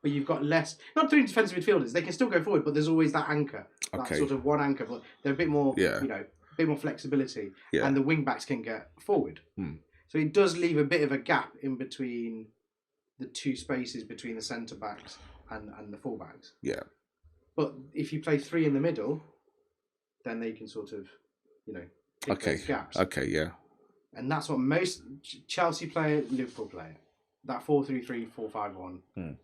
But you've got less... Not three defensive midfielders. They can still go forward, but there's always that anchor. That sort of one anchor. But they're a bit more, a bit more flexibility. Yeah. And the wing-backs can get forward. So it does leave a bit of a gap in between the two spaces between the centre backs and the full backs. Yeah. But if you play three in the middle, then they can sort of, pick those gaps. Okay, yeah. And that's what most Chelsea play it, Liverpool play it. That 4-3-3, 4-5-1,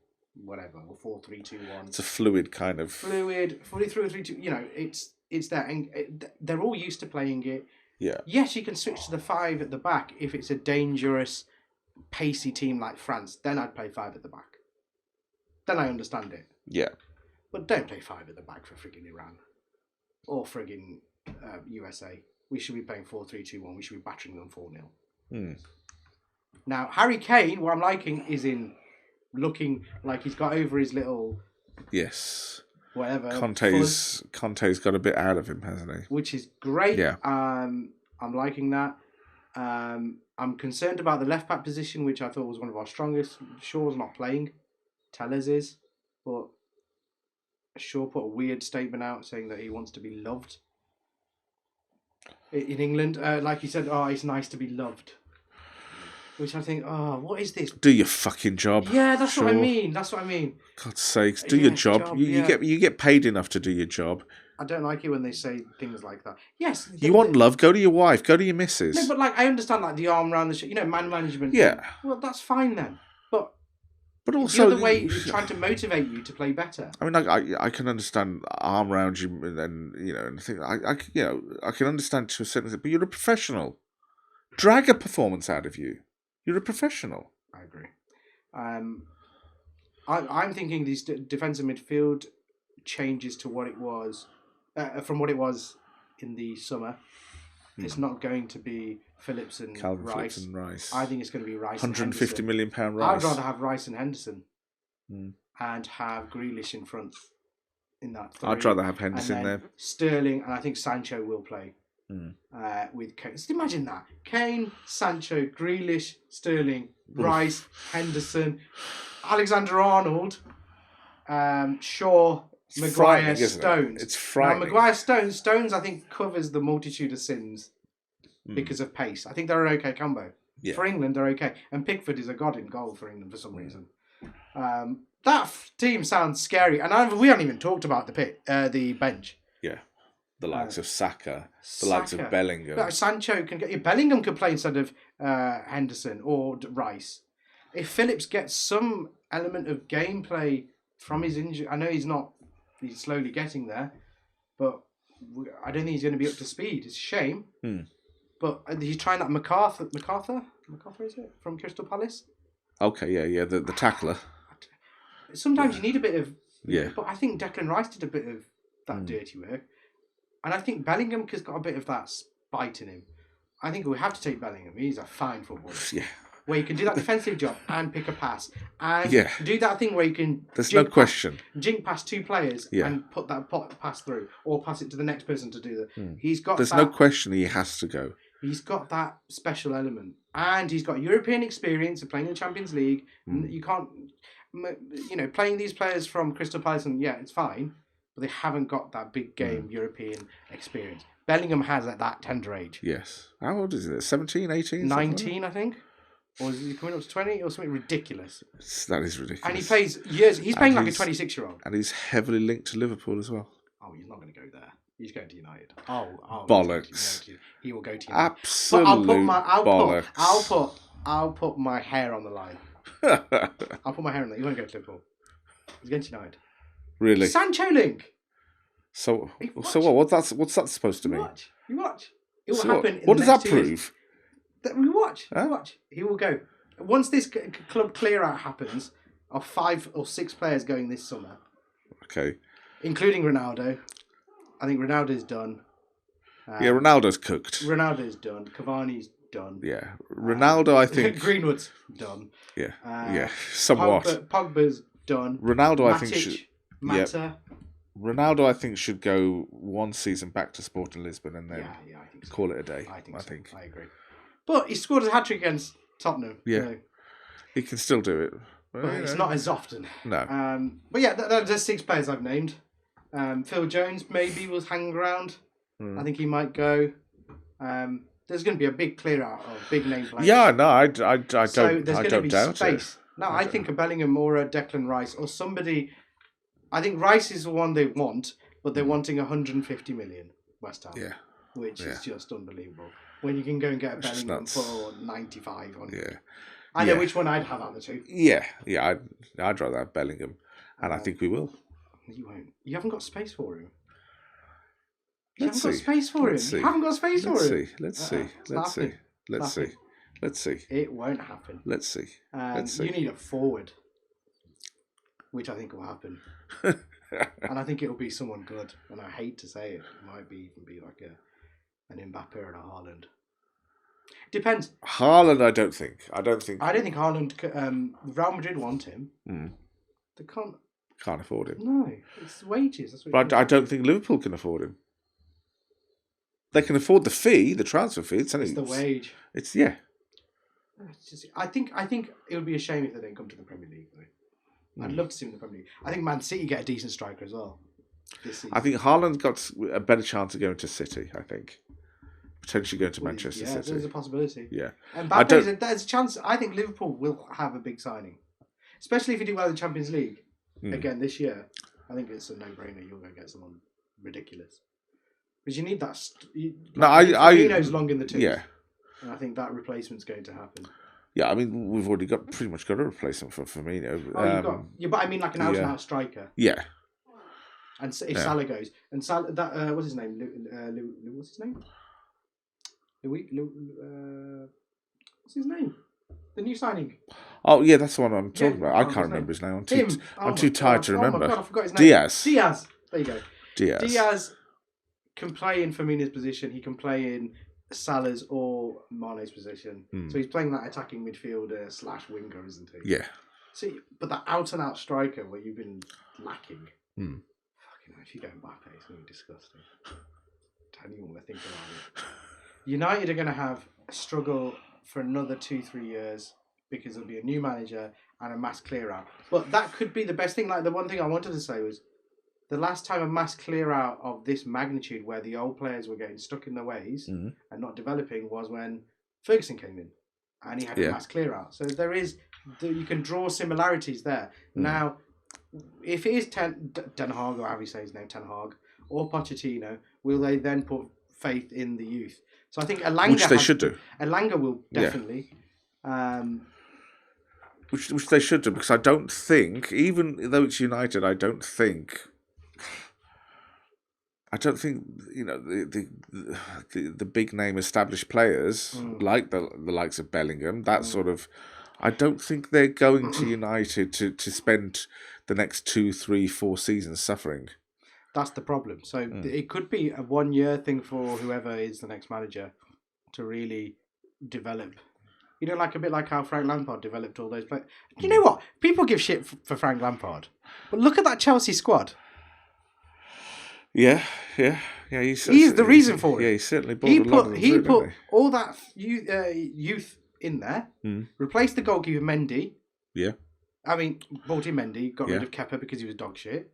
whatever, or 4-3-2-1. It's a fluid kind of... Fluid, 4-3-3-2, it's there. And they're all used to playing it. Yeah. Yes, you can switch to the 5 at the back if it's a dangerous, pacey team like France. Then I'd play 5 at the back. Then I understand it. Yeah. But don't play 5 at the back for friggin' Iran. Or friggin' USA. We should be playing 4-3-2-1. We should be battering them 4-0. Now, Harry Kane, what I'm liking, is in looking like he's got over his little... Yes. Whatever. Conte's got a bit out of him, hasn't he? Which is great. Yeah. I'm liking that. I'm concerned about the left back position, which I thought was one of our strongest. Shaw's not playing. Tellers is. But Shaw put a weird statement out saying that he wants to be loved. In England, like he said, it's nice to be loved. Which I think, what is this? Do your fucking job. Yeah, that's Shaw. what I mean. That's what I mean. God's sakes, do your job. You get paid enough to do your job. I don't like it when they say things like that. Yes. You want love? Go to your wife. Go to your missus. No, but I understand the arm around the man management. Yeah. Well, that's fine then. But also, the other way is trying to motivate you to play better. I mean, I can understand arm around you and think I can understand to a certain extent, but you're a professional. Drag a performance out of you. You're a professional. I agree. I'm thinking these defensive midfield changes to what it was from what it was in the summer. It's not going to be Phillips and Calvin Rice. Phillips and Rice. I think it's going to be Rice. £150 million Rice. I'd rather have Rice and Henderson and have Grealish in front in that. I'd rather have Henderson there. Sterling, and I think Sancho will play with Kane. Just imagine that: Kane, Sancho, Grealish, Sterling, Rice, Henderson, Alexander-Arnold, Shaw. Maguire, Stones. It's frightening. Now, Maguire, Stones, I think, covers the multitude of sins because of pace. I think they're an okay combo. Yeah. For England, they're okay. And Pickford is a god in goal for England for some reason. That team sounds scary. And we haven't even talked about the bench. Yeah. The likes of Saka. The likes of Bellingham. But Sancho can get... Bellingham could play instead of Henderson or Rice. If Phillips gets some element of gameplay from his injury... I know he's slowly getting there, but I don't think he's going to be up to speed. It's a shame. But he's trying that MacArthur is it? From Crystal Palace? Okay, yeah, the tackler. Sometimes you need a bit of... Yeah. But I think Declan Rice did a bit of that dirty work. And I think Bellingham has got a bit of that spite in him. I think we have to take Bellingham. He's a fine footballer. Yeah. Where you can do that defensive job and pick a pass. And do that thing where you can... There's no question. Jink past two players and put that pass through. Or pass it to the next person to do that. He's got There's no question he has to go. He's got that special element. And he's got European experience of playing in the Champions League. You can't... playing these players from Crystal Palace, and it's fine. But they haven't got that big game European experience. Bellingham has at that tender age. Yes. How old is he? 17, 18? 19, I think. Or is he coming up to 20 or something ridiculous? That is ridiculous. And he plays years. He's playing like a 26-year-old. And he's heavily linked to Liverpool as well. Oh, he's not going to go there. He's going to United. Bollocks. He will go to United. Absolute bollocks. I'll put my hair on the line. I'll put my hair on the line. He won't go to Liverpool. He's going to United. Really? Sancho link. So what? What's that supposed to mean? You watch. It will happen. What does that prove? We watch. He will go. Once this club clear out happens, of 5 or 6 players going this summer. Okay. Including Ronaldo. I think Ronaldo's done. Ronaldo's cooked. Ronaldo's done. Cavani's done. Yeah. Ronaldo, I think. Greenwood's done. Yeah. Somewhat. Pogba's done. Ronaldo, I think should. Mata. Ronaldo, I think, should go one season back to Sporting Lisbon and then I think so. call it a day. I think. I agree. But he scored a hat-trick against Tottenham. Yeah. He can still do it. But it's not as often. No. But yeah, there's 6 players I've named. Phil Jones maybe will hang around. I think he might go. There's going to be a big clear out of big name players. Yeah, no, I don't. So there's I going to don't be doubt space. it. No, I think a Bellingham or a Declan Rice or somebody. I think Rice is the one they want, but they're wanting 150 million West Ham. Yeah. Which is just unbelievable. When you can go and get a It's just Bellingham nuts. for 95 on it. Yeah. I know which one I'd have out of the two. Yeah. I'd rather have Bellingham, and I think we will. You won't. You haven't got space for him. Let's You haven't got space for him. You haven't got space for him. Let's see. Let's see. It won't happen. Let's see. You need a forward, which I think will happen. And I think it'll be someone good. And I hate to say it. It might even be like an Mbappe or a Haaland. Depends. Haaland, I don't think. I don't think Haaland. Real Madrid want him. They Can't afford him. No, it's wages. That's what But I don't think Liverpool can afford him. They can afford the fee, the transfer fee. It's the wage. It's I think it would be a shame if they didn't come to the Premier League. Though. I'd love to see them in the Premier League. I think Man City get a decent striker as well this season. I think Haaland got a better chance of going to City. I think potentially going to Manchester City. There's a possibility. Yeah, and there's a chance. I think Liverpool will have a big signing, especially if you do well in the Champions League again this year. I think it's a no-brainer. You're going to get someone ridiculous. Because you need that. Firmino's long in the tooth. Yeah. And I think that replacement's going to happen. Yeah, I mean, we've already pretty much got a replacement for Firmino. But I mean like an out-and-out striker. Yeah. And if Salah goes. And Salah, what's his name? What's his name? What's his name? The new signing. Oh, yeah, that's the one I'm talking about. I can't remember his name. I'm too tired to remember. Oh my God, I forgot his name. Diaz. There you go. Diaz can play in Firmino's position. He can play in Salah's or Mane's position. So he's playing that attacking midfielder / winger, isn't he? Yeah. See, but that out-and-out striker where you've been lacking. Fucking hell, if you go Mbappe, it's going to be disgusting. Don't even want to think about it. United are going to have a struggle for another 2-3 years because there'll be a new manager and a mass clear-out. But that could be the best thing. Like, the one thing I wanted to say was the last time a mass clear-out of this magnitude where the old players were getting stuck in their ways and not developing was when Ferguson came in and he had a mass clear-out. So you can draw similarities there. Now, if it is Den Hag, or however you say his name, Ten Hag, or Pochettino, will they then put faith in the youth? So I think Elanga... Which they should do. Elanga will definitely. Which they should do, because I don't think, even though it's United, I don't think the big name established players like the likes of Bellingham, that sort of, I don't think they're going to United to spend the next 2, 3, 4 seasons suffering. That's the problem. So it could be a 1-year thing for whoever is the next manager to really develop. You know, like a bit like how Frank Lampard developed all those players. You know what? People give shit for Frank Lampard, but look at that Chelsea squad. Yeah. He's the reason for it. Yeah, he certainly brought a lot of them. He put all that youth in there, replaced the goalkeeper Mendy. Yeah. I mean, brought in Mendy, got rid of Kepa because he was dog shit.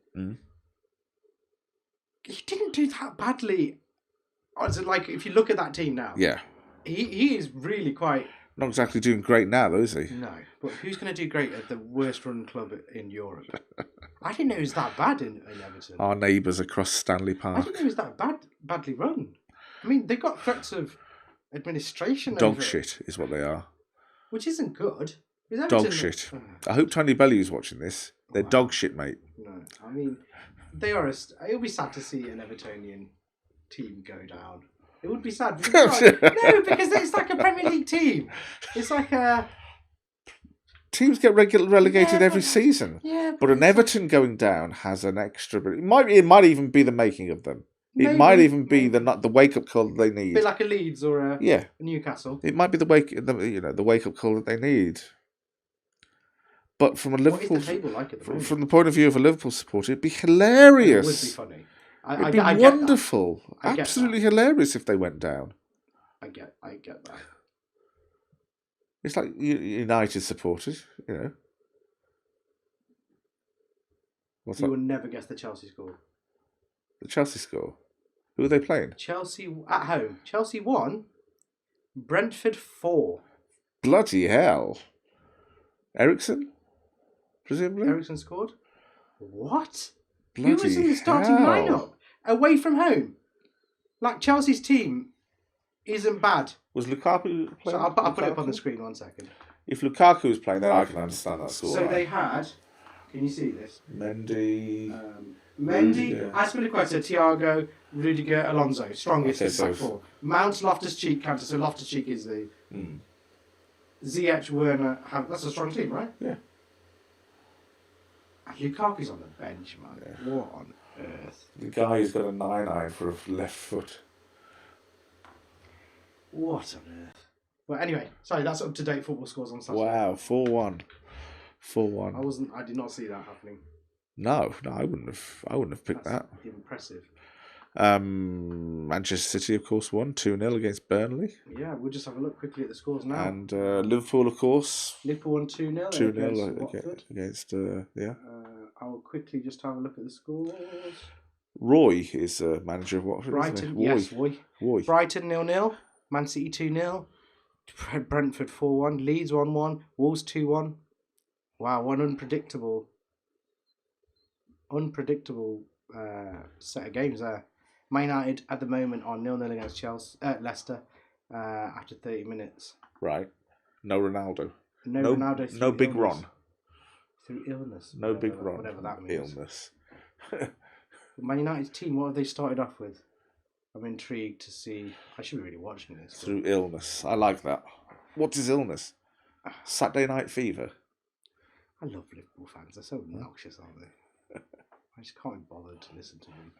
He didn't do that badly. Like, if you look at that team now, he is really quite... Not exactly doing great now, though, is he? No, but who's going to do great at the worst run club in Europe? I didn't know it was that bad in Everton. Our neighbours across Stanley Park. I didn't know it was that badly run. I mean, they got threats of administration. Dog shit is what they are. Which isn't good. Dog shit. I hope Tony Bellew is watching this. They're dog shit, mate. No, I mean, they are. It'll be sad to see an Evertonian team go down. It would be sad. Because it's like a Premier League team. It's like a... Teams get relegated every season. Yeah, but an Everton going down has an extra... It might even be the making of them. It might even be the wake-up call that they need. A bit like a Leeds or a Newcastle. It might be the wake-up call that they need. But from a Liverpool... What is the table like at the moment? From the point of view of a Liverpool supporter, it'd be hilarious. It would be funny. It'd be wonderful. Absolutely hilarious if they went down. I get that. It's like United supporters, you know. You will never guess the Chelsea score. The Chelsea score? Who are they playing? Chelsea at home. Chelsea won Brentford 4. Bloody hell. Ericsson, presumably? Ericsson scored. What? Bloody Who was in the starting hell. lineup? Away from home. Like, Chelsea's team isn't bad. Was Lukaku playing? So I'll put it up on the screen 1 second. If Lukaku was playing, then I can understand that score. So they had... Can you see this? Mendy... Mendy, Rudiger. Azpilicueta, Thiago, Rudiger, Alonso. Strongest Okay, back so- four. Mount, Loftus-Cheek, Cantor. So Loftus-Cheek is the... Ziyech, Werner... That's a strong team, right? Yeah. And Lukaku's on the bench, man. Yeah. What on earth? The guy who's got a 9-9 for a left foot. What on earth? Well, anyway, sorry, that's up-to-date football scores on Saturday. Wow, 4-1. 4-1. I did not see that happening. No, I wouldn't have picked That's that. impressive. Manchester City, of course, won 2-0 against Burnley. Yeah, we'll just have a look quickly at the scores now. And Liverpool, of course, Liverpool won 2-0 2-0 Watford. against yeah. I'll quickly just have a look at the scores. Roy is manager of Watford, Brighton, isn't he? Roy. Brighton 0-0. Man City 2-0. Brentford 4-1. Leeds 1-1. Wolves 2-1. Wow, one unpredictable set of games there. Man United at the moment are 0-0 against Leicester after 30 minutes. Right. No Ronaldo. No Ronaldo through No Big illness. Ron. Through illness. No Big Ron. Whatever that means. Illness. Man United's team, what have they started off with? I'm intrigued to see. I should be really watching this. Through illness. I like that. What is illness? Saturday Night Fever. I love Liverpool fans. They're so obnoxious, aren't they? I just can't be bothered to listen to them.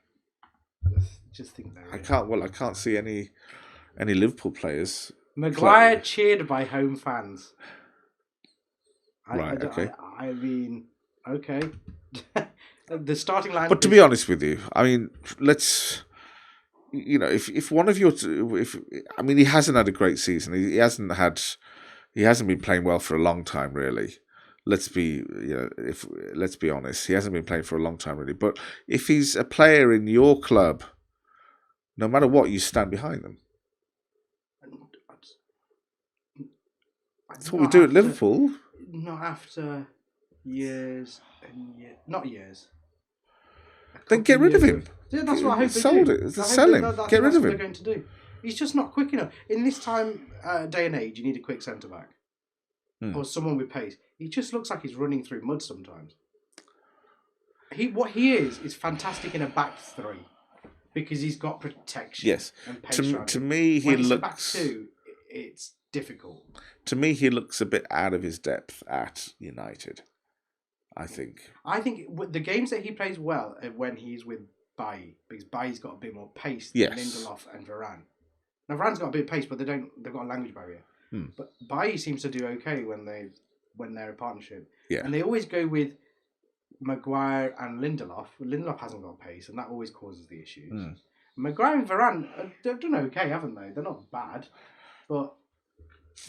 Just think they're... I can't see any Liverpool players. Maguire cheered by home fans. Okay. I mean, okay. The starting line... But to be honest with you, I mean, let's... You know, if one of your... he hasn't had a great season. He hasn't been playing well for a long time, really. Let's be honest. He hasn't been playing for a long time, really. But if he's a player in your club, no matter what, you stand behind them. That's what we do at Liverpool. Not after years and years. Not years. Then get rid of him. Yeah, that's what I hope they Sold do. it. Sell him. Get rid of him. They're going to do. He's just not quick enough. In this day and age, you need a quick centre back or someone with pace. He just looks like he's running through mud sometimes. What he is fantastic in a back three because he's got protection. Yes. And pace To me, he when it's a looks. back two, it's difficult. To me, he looks a bit out of his depth at United. I think the games that he plays well are when he's with Bailly, because Bailly's got a bit more pace than Yes. Lindelof and Varane. Now Varane's got a bit of pace, but they've got a language barrier. But Bailly seems to do okay when they're a partnership. Yeah. And they always go with Maguire and Lindelof. Lindelof hasn't got pace, and that always causes the issues. Maguire and Varane, they've done okay, haven't they? They're not bad, but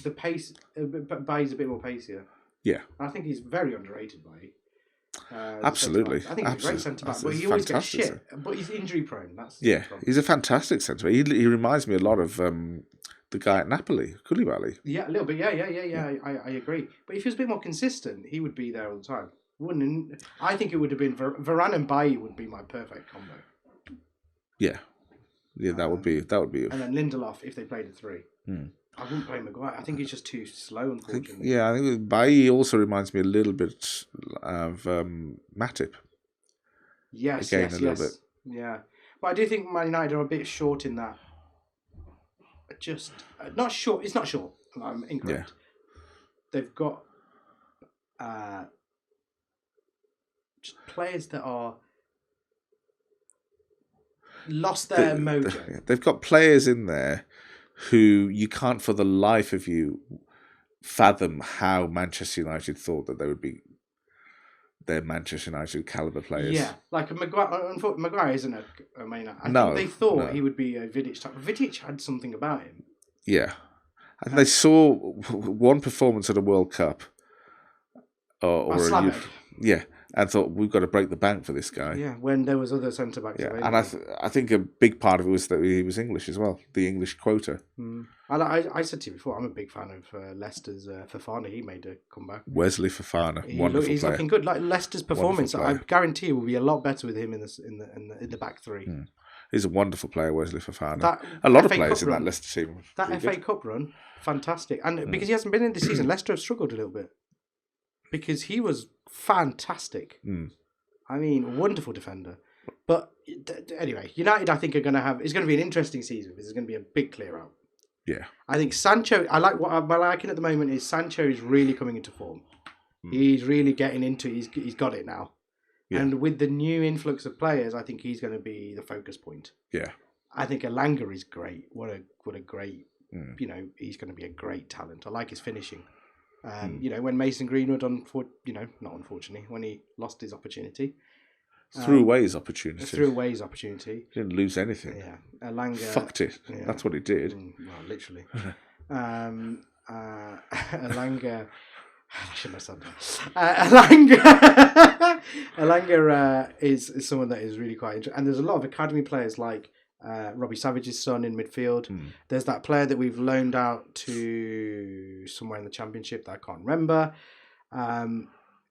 the pace, Bailly's a bit more pacier. Yeah. I think he's very underrated by Absolutely. I think he's a great centre back, but he always gets shit. But he's injury prone. That's he's a fantastic centre back. He reminds me a lot of the guy at Napoli, Koulibaly. Yeah, a little bit. Yeah. I agree. But if he was a bit more consistent, he would be there all the time. Wouldn't? I think it would have been Varane and Bailly would be my perfect combo. Yeah, that would be. And then Lindelof if they played a three. I wouldn't play Maguire. I think he's just too slow, unfortunately. I think Bailly also reminds me a little bit of Matip. Yes, Again, yes. a little bit. Yeah. But I do think Man United are a bit short in that. Just, not short. It's not short. I'm incorrect. Yeah. They've got just players that are lost their mojo. They've got players in there who you can't for the life of you fathom how Manchester United thought that they would be their Manchester United calibre players. Yeah, like Maguire isn't a main. I think they thought he would be a Vidic type. Vidic had something about him. Yeah. And they saw one performance at a World Cup. Or Slavic. yeah. and thought, we've got to break the bank for this guy. Yeah, when there was other centre backs Yeah, available. and I think a big part of it was that he was English as well, the English quota. And I said to you before, I'm a big fan of Leicester's Fofana. He made a comeback. Wesley Fofana, wonderful He's player. looking good. Like Leicester's performance, I player. guarantee will be a lot better with him in the back three. He's a wonderful player, Wesley Fofana. That A lot of FA players Cup in that run- Leicester team. That Really FA good. Cup run, fantastic, and because he hasn't been in this season, Leicester have struggled a little bit because he was fantastic. I mean, wonderful defender. But anyway, United, I think, it's going to be an interesting season because there's going to be a big clear out. Yeah. I think Sancho, what I'm liking at the moment is Sancho is really coming into form. He's really getting into he's got it now. Yeah. And with the new influx of players, I think he's going to be the focus point. Yeah. I think Elanga is great. What a great, he's going to be a great talent. I like his finishing. When Mason Greenwood, not unfortunately, when he lost his opportunity. Threw away his opportunity. He didn't lose anything. Yeah. Elanga. Fucked it. Yeah. That's what he did. Well, literally. Elanga. I shouldn't have said that. Elanga is someone that is really quite interesting. And there's a lot of academy players like Robbie Savage's son in midfield. There's that player that we've loaned out to somewhere in the Championship that I can't remember.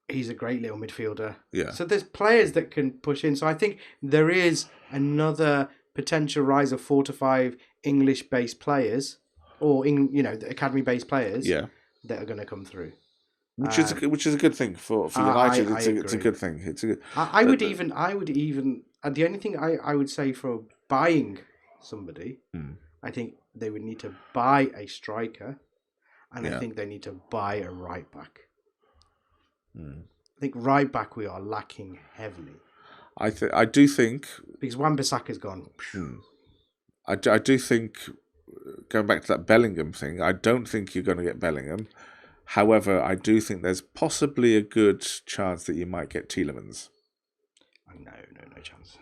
He's a great little midfielder. Yeah. So there's players that can push in. So I think there is another potential rise of 4 to 5 English-based players, or the academy-based players, that are going to come through. Which is a good thing for United. It's a good thing. I would even. The only thing I would say for buying somebody, I think they would need to buy a striker, and I think they need to buy a right back. I think right back we are lacking heavily. I do think because Wan-Bissaka's gone. I do think, going back to that Bellingham thing, I don't think you're going to get Bellingham. However, I do think there's possibly a good chance that you might get Tielemans. No chance.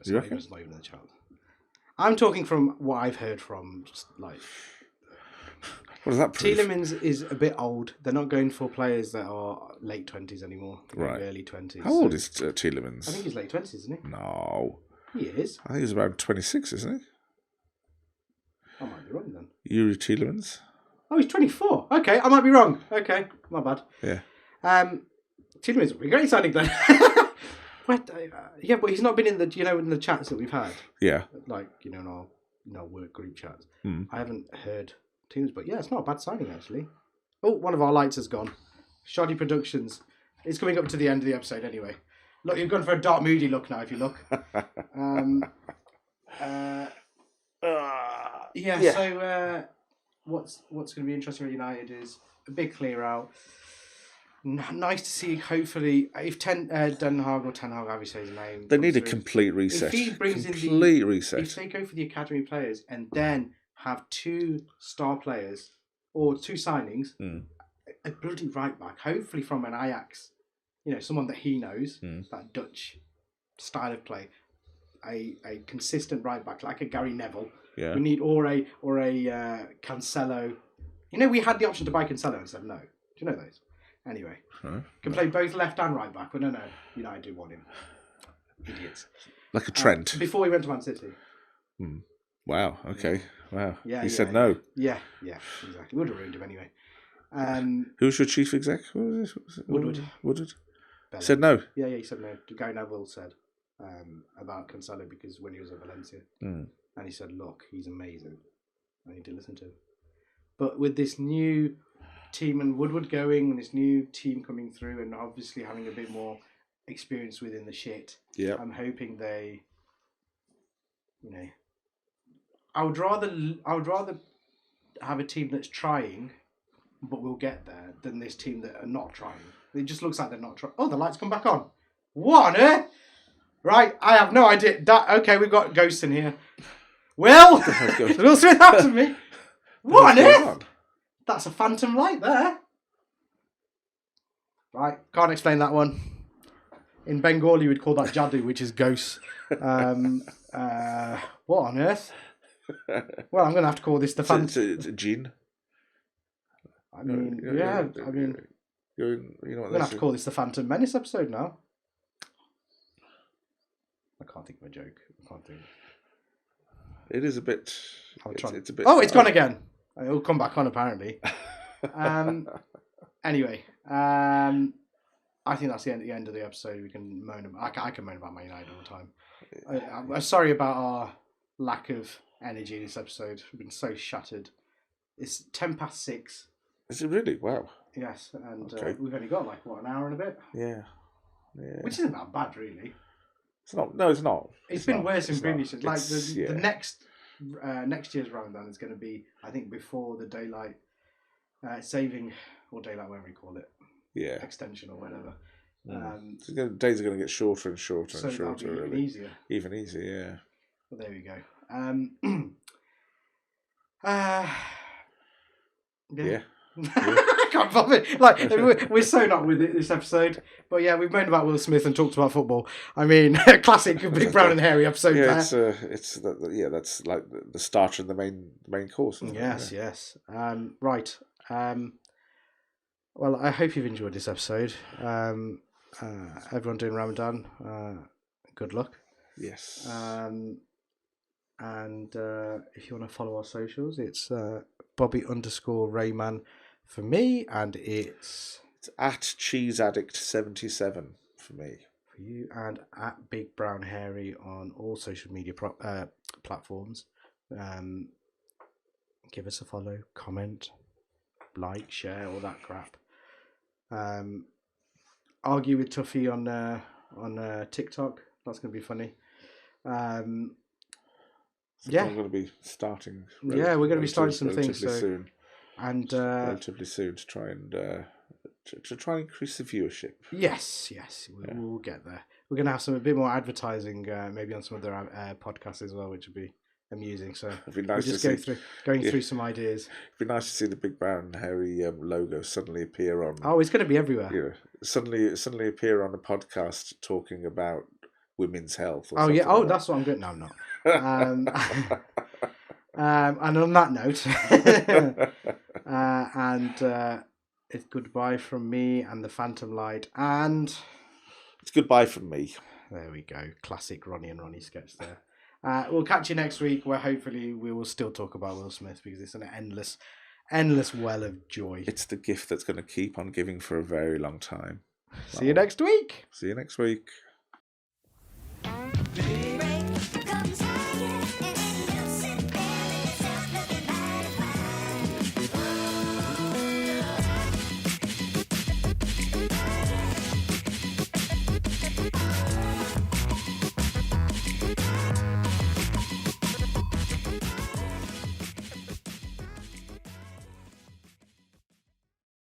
You reckon? There's not even a chance. I'm talking from what I've heard from, like... What does that prove? Tielemans is a bit old. They're not going for players that are late 20s anymore. Right. Early 20s. How old is Tielemans? I think he's late 20s, isn't he? No. He is. I think he's around 26, isn't he? I might be wrong then. Yuri Tielemans? Oh, he's 24. Okay, I might be wrong. Okay, my bad. Yeah. Tielemans would be a great signing then. But he's not been in the chats that we've had. Yeah. Like, in our work group chats. I haven't heard Tielemans, but yeah, it's not a bad signing actually. Oh, one of our lights has gone. Shoddy Productions. It's coming up to the end of the episode anyway. Look, you've gone for a dark, moody look now if you look. So what's going to be interesting with United is a big clear out. Nice to see, hopefully, if Den Haag, however you say his name. They need a complete reset. If he brings reset. If they go for the academy players and then have 2 star players or 2 signings, a bloody right back, hopefully from an Ajax, someone that he knows, that Dutch style of play, a consistent right back like a Gary Neville. Yeah. We need or a Cancelo. We had the option to buy Cancelo and said no. Do you know those? Anyway, can play both left and right back. But no, United do want him. Idiots. Like a Trent. Before he went to Man City. Wow. Okay. Wow. Yeah. He said no. Yeah. Exactly. Would have ruined him anyway. Who's your chief exec? What was it? Woodward. Belly. Said no. Yeah. He said no. Gary Neville said about Cancelo because when he was at Valencia, and he said, "Look, he's amazing. I need to listen to him." But with this new team and Woodward going and this new team coming through and obviously having a bit more experience within the shit, I'm hoping they, I would rather have a team that's trying, but we'll get there, than this team that are not trying. It just looks like they're not trying. Oh, the lights come back on. What on earth? Right, I have no idea. Okay, we've got ghosts in here. Will Smith after me. What on earth? That's a phantom light there. Right, can't explain that one. In Bengali, we'd call that jadoo, which is ghosts. What on earth? Well, I'm going to have to call this the phantom. It's a gene. I mean, I'm going to have to call this the Phantom Menace episode now. I can't think of a joke. I can't think. It is a bit. It's a bit. Oh, it's gone again. It'll come back on apparently. Anyway, I think that's the end of the episode. We can moan about. I can moan about Man United all the time. I'm sorry about our lack of energy in this episode. We've been so shattered. It's 6:10. Is it really? Wow. Yes, and Okay. we've only got an hour and a bit. Yeah. Which isn't that bad, really. It's not. No, it's not. It's been worse in previous years. Like It's- the next year's Ramadan is going to be, I think, before the daylight saving or daylight, whatever you call it, Yeah. extension or whatever. Days are going to get shorter and shorter So and that'll shorter. be even Really. easier. Even easier. Yeah. Well, there we go. Yeah. I can't bother. Like we're so not with it this episode, but yeah, we've moaned about Will Smith and talked about football. I mean, classic Big Brown and Hairy episode. Yeah. There. That's like the starter and the main course. Isn't Yes, it? yes. Right. Well, I hope you've enjoyed this episode. Everyone doing Ramadan, good luck. Yes. And if you want to follow our socials, it's Bobby_Rayman for me, and it's at CheeseAddict77 for me. for you, and at Big Brown Hairy on all social media platforms. Give us a follow, comment, like, share, all that crap. Argue with Tuffy on TikTok. That's going to be funny. Yeah, I'm going to be starting. Yeah, we're going to be starting some things relatively soon. And Relatively soon to try and to try and increase the viewership. yes, we'll get there. We're going to have a bit more advertising, maybe on some other podcasts as well, which would be amusing. So It'd be we're nice just to going yeah. through some ideas. It'd be nice to see the Big Brown Hairy logo suddenly appear on. Oh, it's going to be everywhere. You know, suddenly appear on a podcast talking about women's health. Or Oh yeah. something Oh, like that's what I'm good. No, I'm not. And on that note, it's goodbye from me and the Phantom Light, and It's goodbye from me. there we go. Classic Ronnie and Ronnie sketch there. We'll catch you next week, where hopefully we will still talk about Will Smith, because it's an endless well of joy. It's the gift that's going to keep on giving for a very long time. See you next week. See you next week. Baby,